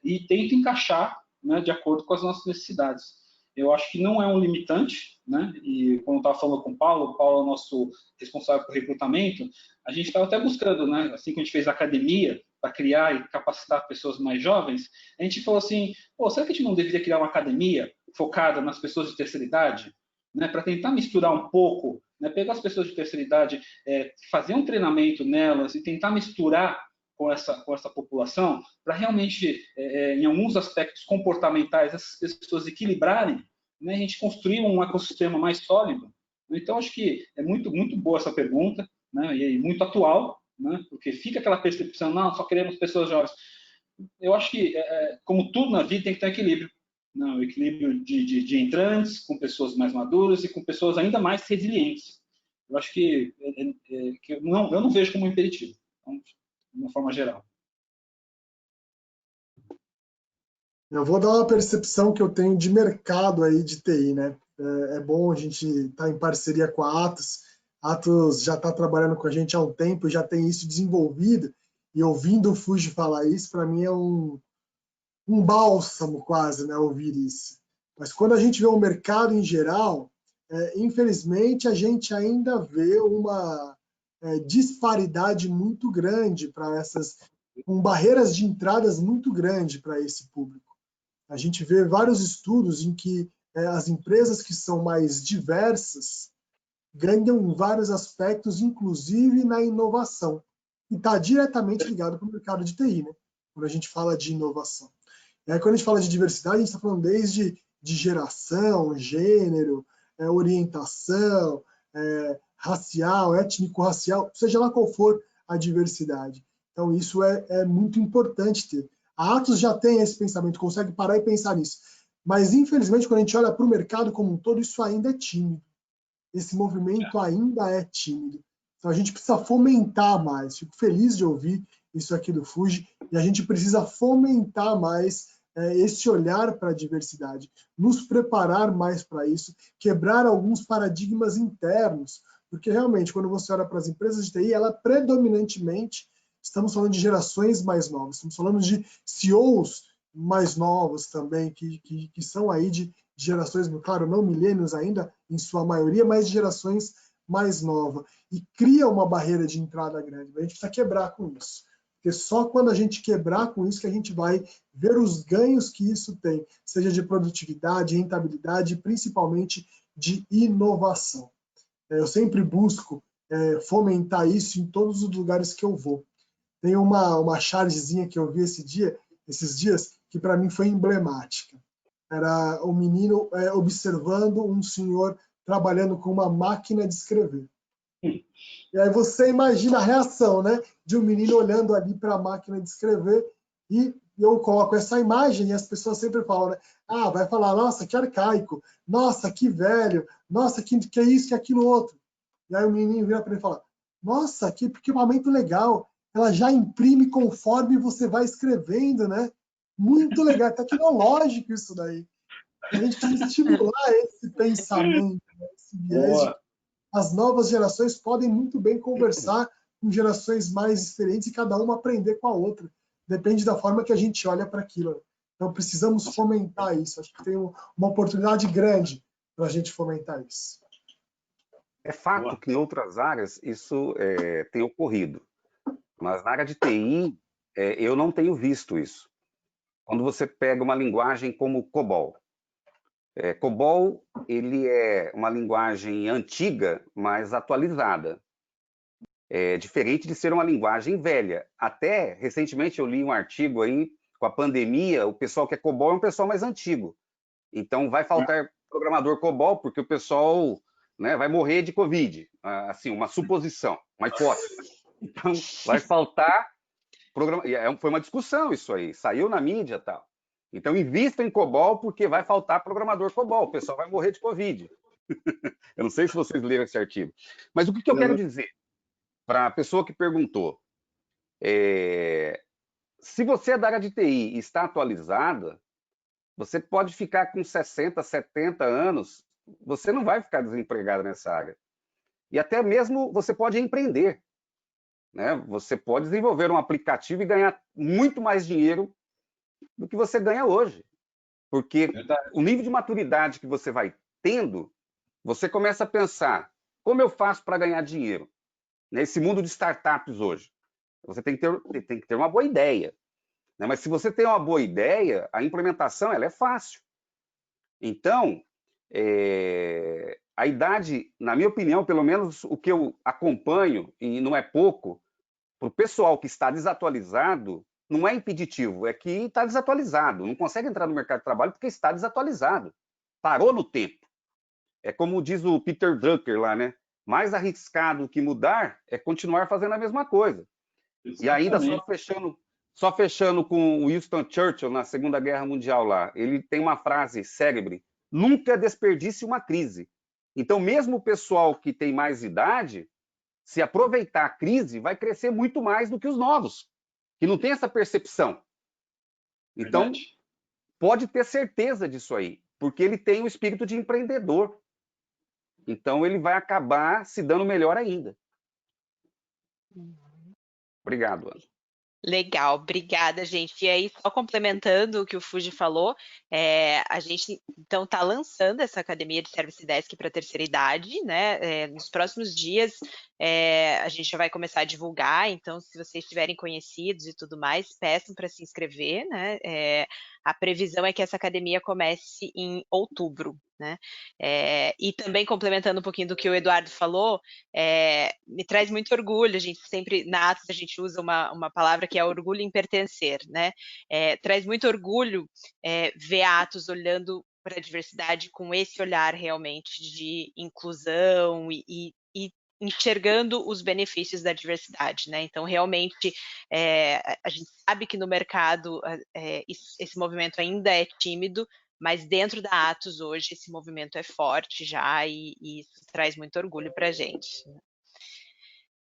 E tento encaixar, né, de acordo com as nossas necessidades. Eu acho que não é um limitante, né? E quando eu estava falando com o Paulo é o nosso responsável por recrutamento, a gente estava até buscando, né? Assim que a gente fez a academia para criar e capacitar pessoas mais jovens, a gente falou assim, pô, será que a gente não deveria criar uma academia focada nas pessoas de terceira idade, né, para tentar misturar um pouco, né, pegar as pessoas de terceira idade, fazer um treinamento nelas e tentar misturar com essa população, para realmente, em alguns aspectos comportamentais, essas pessoas equilibrarem, né, a gente construir um ecossistema mais sólido. Então, acho que é muito, muito boa essa pergunta, né, e muito atual, né, porque fica aquela percepção, não, só queremos pessoas jovens. Eu acho que, como tudo na vida, tem que ter um equilíbrio. Não, equilíbrio de entrantes, com pessoas mais maduras e com pessoas ainda mais resilientes. Eu acho que, eu não vejo como imperativo, então, de uma forma geral. Eu vou dar uma percepção que eu tenho de mercado aí de TI, né? É bom a gente estar em parceria com a Atos. A Atos já está trabalhando com a gente há um tempo, já tem isso desenvolvido, e ouvindo o Fuji falar isso, para mim é um bálsamo quase, né, ouvir isso. Mas quando a gente vê o mercado em geral, infelizmente a gente ainda vê uma disparidade muito grande para com barreiras de entradas muito grandes para esse público. A gente vê vários estudos em que as empresas que são mais diversas ganham em vários aspectos, inclusive na inovação. E está diretamente ligado com o mercado de TI, né? Quando a gente fala de inovação. E aí, quando a gente fala de diversidade, a gente está falando desde de geração, gênero, orientação, racial, étnico-racial, seja lá qual for a diversidade. Então, isso é muito importante ter. A Atos já tem esse pensamento, consegue parar e pensar nisso. Mas, infelizmente, quando a gente olha para o mercado como um todo, isso ainda é tímido. Esse movimento ainda é tímido. Então, a gente precisa fomentar mais. Fico feliz de ouvir isso aqui do Fuji, e a gente precisa fomentar mais esse olhar para a diversidade, nos preparar mais para isso, quebrar alguns paradigmas internos, porque realmente, quando você olha para as empresas de TI, ela predominantemente, estamos falando de gerações mais novas, estamos falando de CEOs mais novos também, que são aí de gerações, claro, não milênios ainda, em sua maioria, mas de gerações mais novas, e cria uma barreira de entrada grande. A gente precisa quebrar com isso. Porque só quando a gente quebrar com isso que a gente vai ver os ganhos que isso tem, seja de produtividade, rentabilidade, principalmente de inovação. Eu sempre busco fomentar isso em todos os lugares que eu vou. Tem uma chargezinha que eu vi esses dias, que para mim foi emblemática. Era um menino observando um senhor trabalhando com uma máquina de escrever. E aí você imagina a reação, né, de um menino olhando ali para a máquina de escrever, e eu coloco essa imagem e as pessoas sempre falam, né, vai falar, nossa, que arcaico, nossa, que velho, nossa, que é isso, que aquilo outro. E aí o menino vira para ele e fala, nossa, que equipamento legal, ela já imprime conforme você vai escrevendo, né? Muito legal, é tecnológico isso daí. A gente precisa estimular esse pensamento, né, esse viés de as novas gerações podem muito bem conversar com gerações mais experientes e cada uma aprender com a outra. Depende da forma que a gente olha para aquilo. Então, precisamos fomentar isso. Acho que tem uma oportunidade grande para a gente fomentar isso. É fato que em outras áreas isso tem ocorrido, mas na área de TI eu não tenho visto isso. Quando você pega uma linguagem como COBOL, COBOL ele é uma linguagem antiga, mas atualizada. É diferente de ser uma linguagem velha. Até recentemente eu li um artigo aí, com a pandemia, o pessoal que é COBOL é um pessoal mais antigo. Então vai faltar programador COBOL, porque o pessoal, né, vai morrer de Covid. Assim, uma suposição, uma hipótese. Então vai faltar foi uma discussão isso aí, saiu na mídia e tal. Então, invista em COBOL, porque vai faltar programador COBOL, o pessoal vai morrer de Covid. Eu não sei se vocês leram esse artigo. Mas o que eu quero dizer para a pessoa que perguntou? Se você é da área de TI e está atualizada, você pode ficar com 60, 70 anos, você não vai ficar desempregado nessa área. E até mesmo você pode empreender. Né? Você pode desenvolver um aplicativo e ganhar muito mais dinheiro do que você ganha hoje. Porque o nível de maturidade que você vai tendo, você começa a pensar, como eu faço para ganhar dinheiro? Nesse mundo de startups hoje, você tem que ter uma boa ideia. Né? Mas se você tem uma boa ideia, a implementação ela é fácil. Então, a idade, na minha opinião, pelo menos o que eu acompanho, e não é pouco, para o pessoal que está desatualizado, não é impeditivo, é que está desatualizado, não consegue entrar no mercado de trabalho porque está desatualizado, parou no tempo. É como diz o Peter Drucker lá, né? Mais arriscado que mudar é continuar fazendo a mesma coisa. Exatamente. E ainda só fechando com o Winston Churchill na Segunda Guerra Mundial lá, ele tem uma frase célebre: nunca desperdice uma crise. Então, mesmo o pessoal que tem mais idade, se aproveitar a crise, vai crescer muito mais do que os novos, que não tem essa percepção. Então, Verdade. pode ter certeza disso aí, porque ele tem o espírito de empreendedor. Então, ele vai acabar se dando melhor ainda. Obrigado, Ana. Legal, obrigada, gente. E aí, só complementando o que o Fuji falou, a gente então está lançando essa academia de Service Desk para a terceira idade, né? Nos próximos dias a gente já vai começar a divulgar, então se vocês tiverem conhecidos e tudo mais, peçam para se inscrever, né? A previsão é que essa academia comece em outubro, né? E também complementando um pouquinho do que o Eduardo falou, me traz muito orgulho, a gente sempre, na Atos, a gente usa uma palavra que é orgulho em pertencer, né? Traz muito orgulho ver a Atos olhando para a diversidade com esse olhar realmente de inclusão e enxergando os benefícios da diversidade, né? Então, realmente, a gente sabe que no mercado esse movimento ainda é tímido, mas dentro da Atos hoje esse movimento é forte já e isso traz muito orgulho para a gente.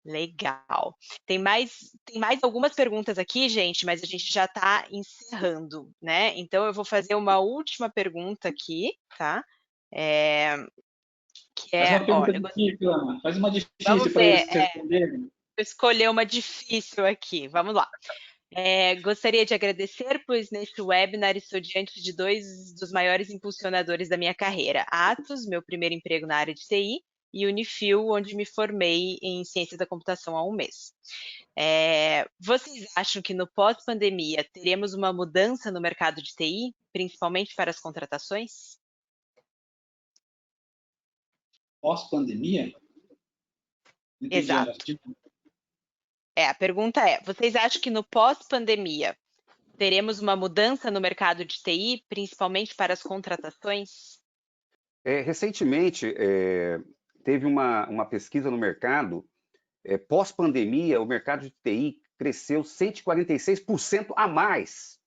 Legal. Tem mais algumas perguntas aqui, gente, mas a gente já está encerrando, né? Então eu vou fazer uma última pergunta aqui, tá? Que Faz uma pergunta olha, difícil, Ana. Faz uma vamos difícil para ver, eles responderem. vou escolher uma difícil aqui, vamos lá. Gostaria de agradecer, pois neste webinar estou diante de dois dos maiores impulsionadores da minha carreira, Atos, meu primeiro emprego na área de TI, e Unifil, onde me formei em Ciência da Computação há um mês. Vocês acham que no pós-pandemia teremos uma mudança no mercado de TI, principalmente para as contratações? Pós-pandemia? Entendi. Exato. A pergunta vocês acham que no pós-pandemia teremos uma mudança no mercado de TI, principalmente para as contratações? Recentemente, teve uma pesquisa no mercado, pós-pandemia, o mercado de TI cresceu 146% a mais.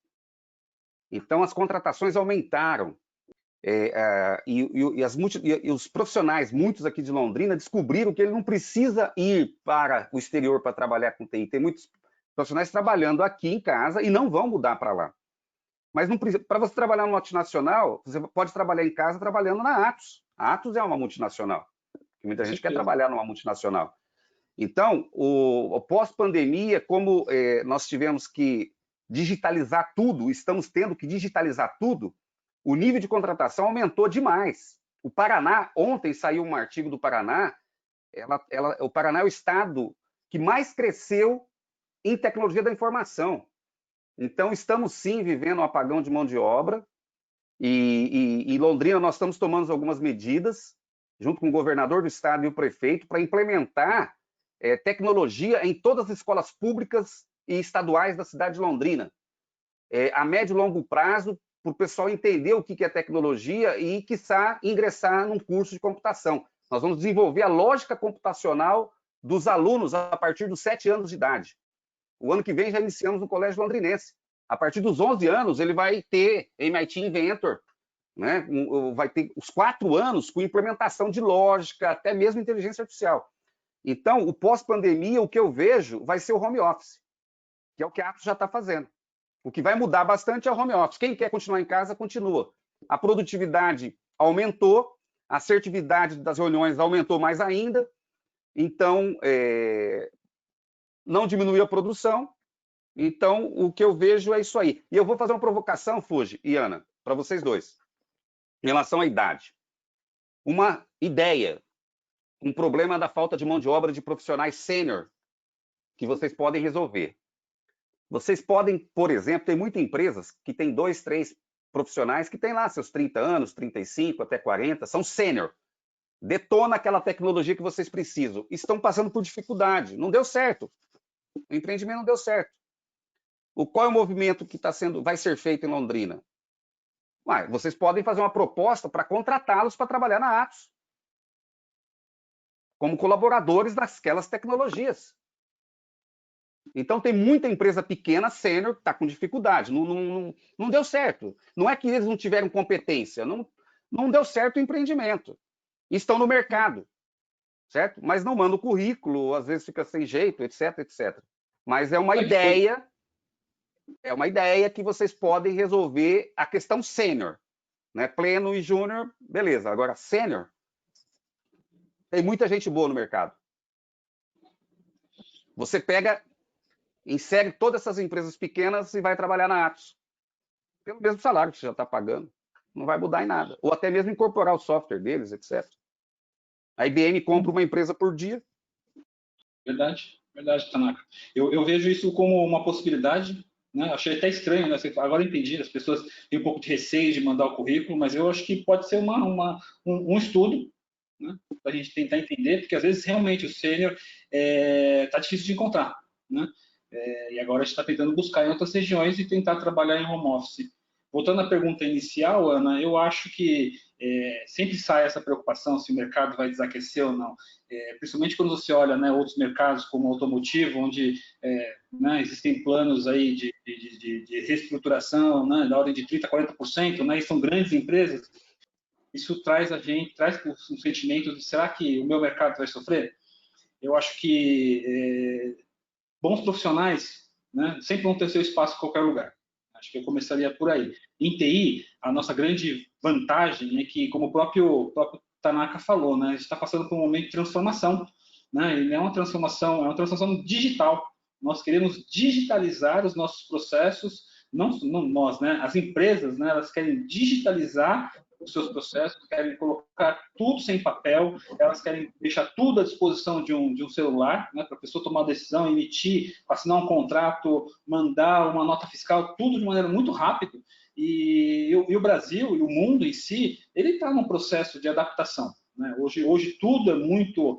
Então, as contratações aumentaram. E os profissionais, muitos aqui de Londrina, descobriram que ele não precisa ir para o exterior para trabalhar com TI. Tem muitos profissionais trabalhando aqui em casa e não vão mudar para lá. Mas para você trabalhar no multinacional, você pode trabalhar em casa trabalhando na Atos. A Atos é uma multinacional. Muita gente quer trabalhar numa multinacional. Então, o pós-pandemia, como nós tivemos que digitalizar tudo, estamos tendo que digitalizar tudo, o nível de contratação aumentou demais. O Paraná, ontem saiu um artigo do Paraná, o Paraná é o estado que mais cresceu em tecnologia da informação. Então, estamos sim vivendo um apagão de mão de obra, e em Londrina nós estamos tomando algumas medidas, junto com o governador do estado e o prefeito, para implementar tecnologia em todas as escolas públicas e estaduais da cidade de Londrina. A médio e longo prazo, para o pessoal entender o que é tecnologia e, quiçá, ingressar num curso de computação. Nós vamos desenvolver a lógica computacional dos alunos a partir dos 7 anos de idade. O ano que vem já iniciamos no Colégio Londrinense. A partir dos 11 anos, ele vai ter MIT Inventor, né? Vai ter os 4 anos com implementação de lógica, até mesmo inteligência artificial. Então, o pós-pandemia, o que eu vejo vai ser o home office, que é o que a Atos já está fazendo. O que vai mudar bastante é o home office. Quem quer continuar em casa, continua. A produtividade aumentou, a assertividade das reuniões aumentou mais ainda, então, não diminuiu a produção. Então, o que eu vejo é isso aí. E eu vou fazer uma provocação, Fuji e Ana, para vocês dois, em relação à idade. Uma ideia, um problema da falta de mão de obra de profissionais sênior, que vocês podem resolver. Vocês podem, por exemplo, tem muitas empresas que têm 2, 3 profissionais que têm lá seus 30 anos, 35 até 40, são sênior. Detona aquela tecnologia que vocês precisam. Estão passando por dificuldade. Não deu certo. O empreendimento não deu certo. Qual é o movimento que vai ser feito em Londrina? Vocês podem fazer uma proposta para contratá-los para trabalhar na Atos, como colaboradores daquelas tecnologias. Então, tem muita empresa pequena, sênior, que está com dificuldade. Não deu certo. Não é que eles não tiveram competência. Não deu certo o empreendimento. Estão no mercado, certo? Mas não mandam o currículo, às vezes fica sem jeito, etc, etc. Mas é uma ideia que vocês podem resolver a questão sênior, né? Pleno e júnior, beleza. Agora, sênior, tem muita gente boa no mercado. Você insere todas essas empresas pequenas e vai trabalhar na Atos. Pelo mesmo salário que você já está pagando. Não vai mudar em nada. Ou até mesmo incorporar o software deles, etc. A IBM compra uma empresa por dia. Verdade, Tanaka. Eu vejo isso como uma possibilidade, né? Achei até estranho, né? Agora entendi, as pessoas têm um pouco de receio de mandar o currículo, mas eu acho que pode ser um estudo, né? Para a gente tentar entender, porque às vezes realmente o sênior está difícil de encontrar, né? E agora a gente está tentando buscar em outras regiões e tentar trabalhar em home office. Voltando à pergunta inicial, Ana, eu acho que sempre sai essa preocupação se o mercado vai desaquecer ou não. Principalmente quando você olha, né, outros mercados como o automotivo, onde né, existem planos aí de reestruturação, né, da ordem de 30%, 40%, né, e são grandes empresas. Isso traz um sentimento de, será que o meu mercado vai sofrer? Eu acho que bons profissionais, né, sempre vão ter seu espaço em qualquer lugar. Acho que eu começaria por aí. Em TI, a nossa grande vantagem é que, como o próprio Tanaka falou, né, a gente está passando por um momento de transformação, né, e é uma transformação digital. Nós queremos digitalizar os nossos processos, não nós, né, as empresas, né, elas querem digitalizar os seus processos, querem colocar tudo sem papel, elas querem deixar tudo à disposição de um celular, né, para a pessoa tomar uma decisão, emitir, assinar um contrato, mandar uma nota fiscal, tudo de maneira muito rápida. E o Brasil e o mundo em si, ele está num processo de adaptação, né? Hoje tudo é muito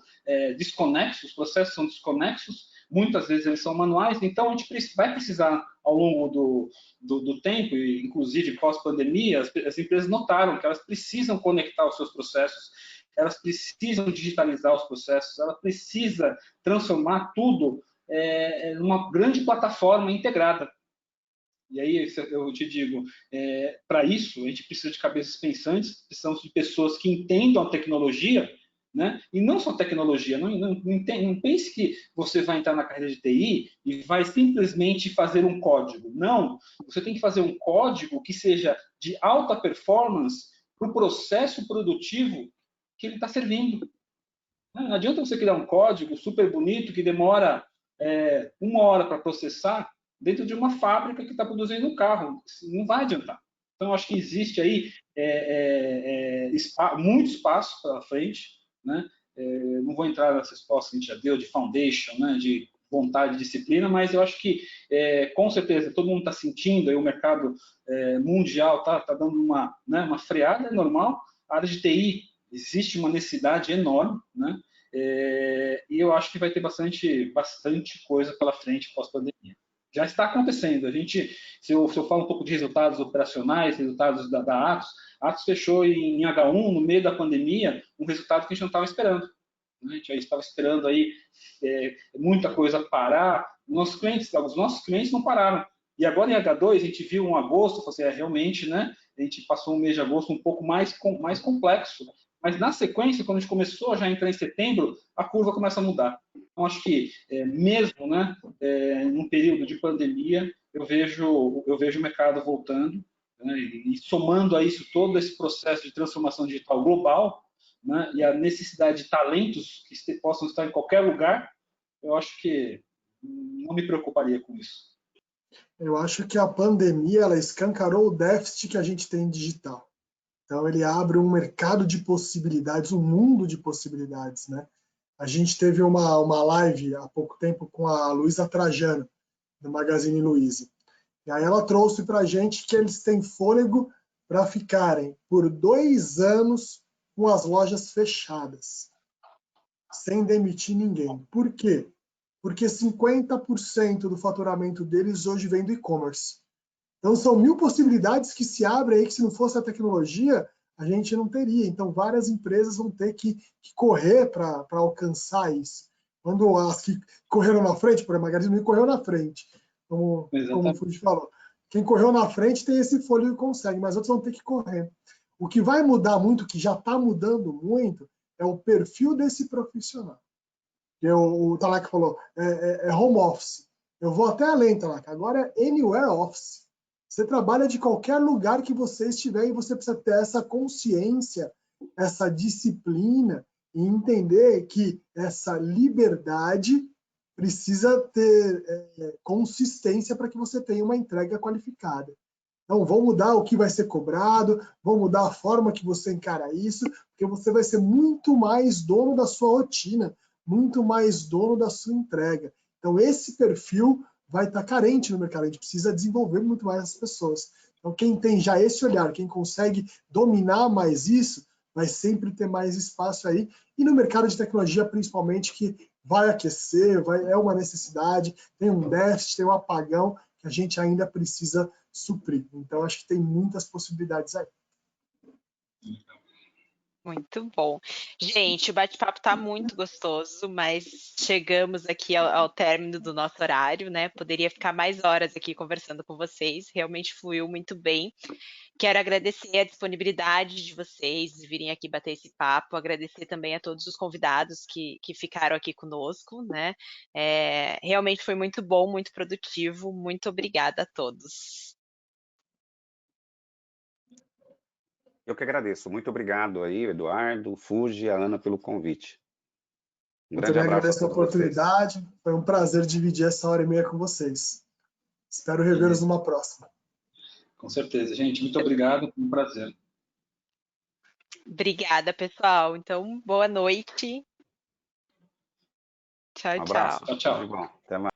desconexo, os processos são desconexos, muitas vezes eles são manuais, então a gente vai precisar, ao longo do tempo, inclusive pós-pandemia, as empresas notaram que elas precisam conectar os seus processos, elas precisam digitalizar os processos, elas precisam transformar tudo numa grande plataforma integrada. E aí eu te digo, para isso a gente precisa de cabeças pensantes, precisamos de pessoas que entendam a tecnologia, né? E não só tecnologia, não pense que você vai entrar na carreira de TI e vai simplesmente fazer um código. Não, você tem que fazer um código que seja de alta performance para o processo produtivo que ele está servindo. Não adianta você criar um código super bonito que demora 1 hora para processar dentro de uma fábrica que está produzindo um carro. Não vai adiantar. Então, acho que existe aí muito espaço pela frente, né? Não vou entrar nas respostas que a gente já deu de foundation, né? De vontade e disciplina, mas eu acho que, com certeza, todo mundo está sentindo, aí o mercado mundial está dando uma freada, é normal. A área de TI, existe uma necessidade enorme, né? E eu acho que vai ter bastante coisa pela frente pós-pandemia. Já está acontecendo. Se eu falo um pouco de resultados operacionais, resultados da Atos, a Atos fechou em H1, no meio da pandemia, um resultado que a gente não estava esperando. A gente já estava esperando aí muita coisa parar. Os nossos clientes não pararam. E agora em H2 a gente viu um agosto, realmente, né? A gente passou um mês de agosto um pouco mais complexo. Mas na sequência, quando a gente começou a já entrar em setembro, a curva começa a mudar. Então, acho que mesmo, né, num período de pandemia, eu vejo o mercado voltando, né, e somando a isso todo esse processo de transformação digital global, né, e a necessidade de talentos que possam estar em qualquer lugar, eu acho que não me preocuparia com isso. Eu acho que a pandemia ela escancarou o déficit que a gente tem em digital. Então, ele abre um mercado de possibilidades, um mundo de possibilidades, né? A gente teve uma live há pouco tempo com a Luísa Trajano, do Magazine Luiza. E aí ela trouxe para a gente que eles têm fôlego para ficarem por 2 anos com as lojas fechadas, sem demitir ninguém. Por quê? Porque 50% do faturamento deles hoje vem do e-commerce. Então, são 1000 possibilidades que se abrem aí, que se não fosse a tecnologia, a gente não teria. Então, várias empresas vão ter que correr para alcançar isso. Quando as que correram na frente, por exemplo, a Magazine Luiza correu na frente, como o Fuji falou. Quem correu na frente tem esse fôlego e consegue, mas outros vão ter que correr. O que vai mudar muito, que já está mudando muito, é o perfil desse profissional. O Talak falou, é home office. Eu vou até além, Talak. Agora é anywhere office. Você trabalha de qualquer lugar que você estiver e você precisa ter essa consciência, essa disciplina e entender que essa liberdade precisa ter consistência para que você tenha uma entrega qualificada. Então, vão mudar o que vai ser cobrado, vão mudar a forma que você encara isso, porque você vai ser muito mais dono da sua rotina, muito mais dono da sua entrega. Então, esse perfil vai estar carente no mercado, a gente precisa desenvolver muito mais as pessoas. Então, quem tem já esse olhar, quem consegue dominar mais isso, vai sempre ter mais espaço aí. E no mercado de tecnologia, principalmente, que vai aquecer, é uma necessidade, tem um déficit, tem um apagão que a gente ainda precisa suprir. Então, acho que tem muitas possibilidades aí. Muito bom. Gente, o bate-papo está muito gostoso, mas chegamos aqui ao término do nosso horário, né? Poderia ficar mais horas aqui conversando com vocês, realmente fluiu muito bem. Quero agradecer a disponibilidade de vocês de virem aqui bater esse papo, agradecer também a todos os convidados que ficaram aqui conosco, né? Realmente foi muito bom, muito produtivo. Muito obrigada a todos. Eu que agradeço. Muito obrigado aí, Eduardo, Fuji e a Ana pelo convite. Um grande abraço a agradeço a todos vocês. oportunidade. Foi um prazer dividir essa 1h30 com vocês. Espero revê-los numa próxima. Com certeza, gente. Muito obrigado. Foi um prazer. Obrigada, pessoal. Então, boa noite. Tchau, Um abraço. tchau. Tchau, tchau. Tudo de bom. Até mais.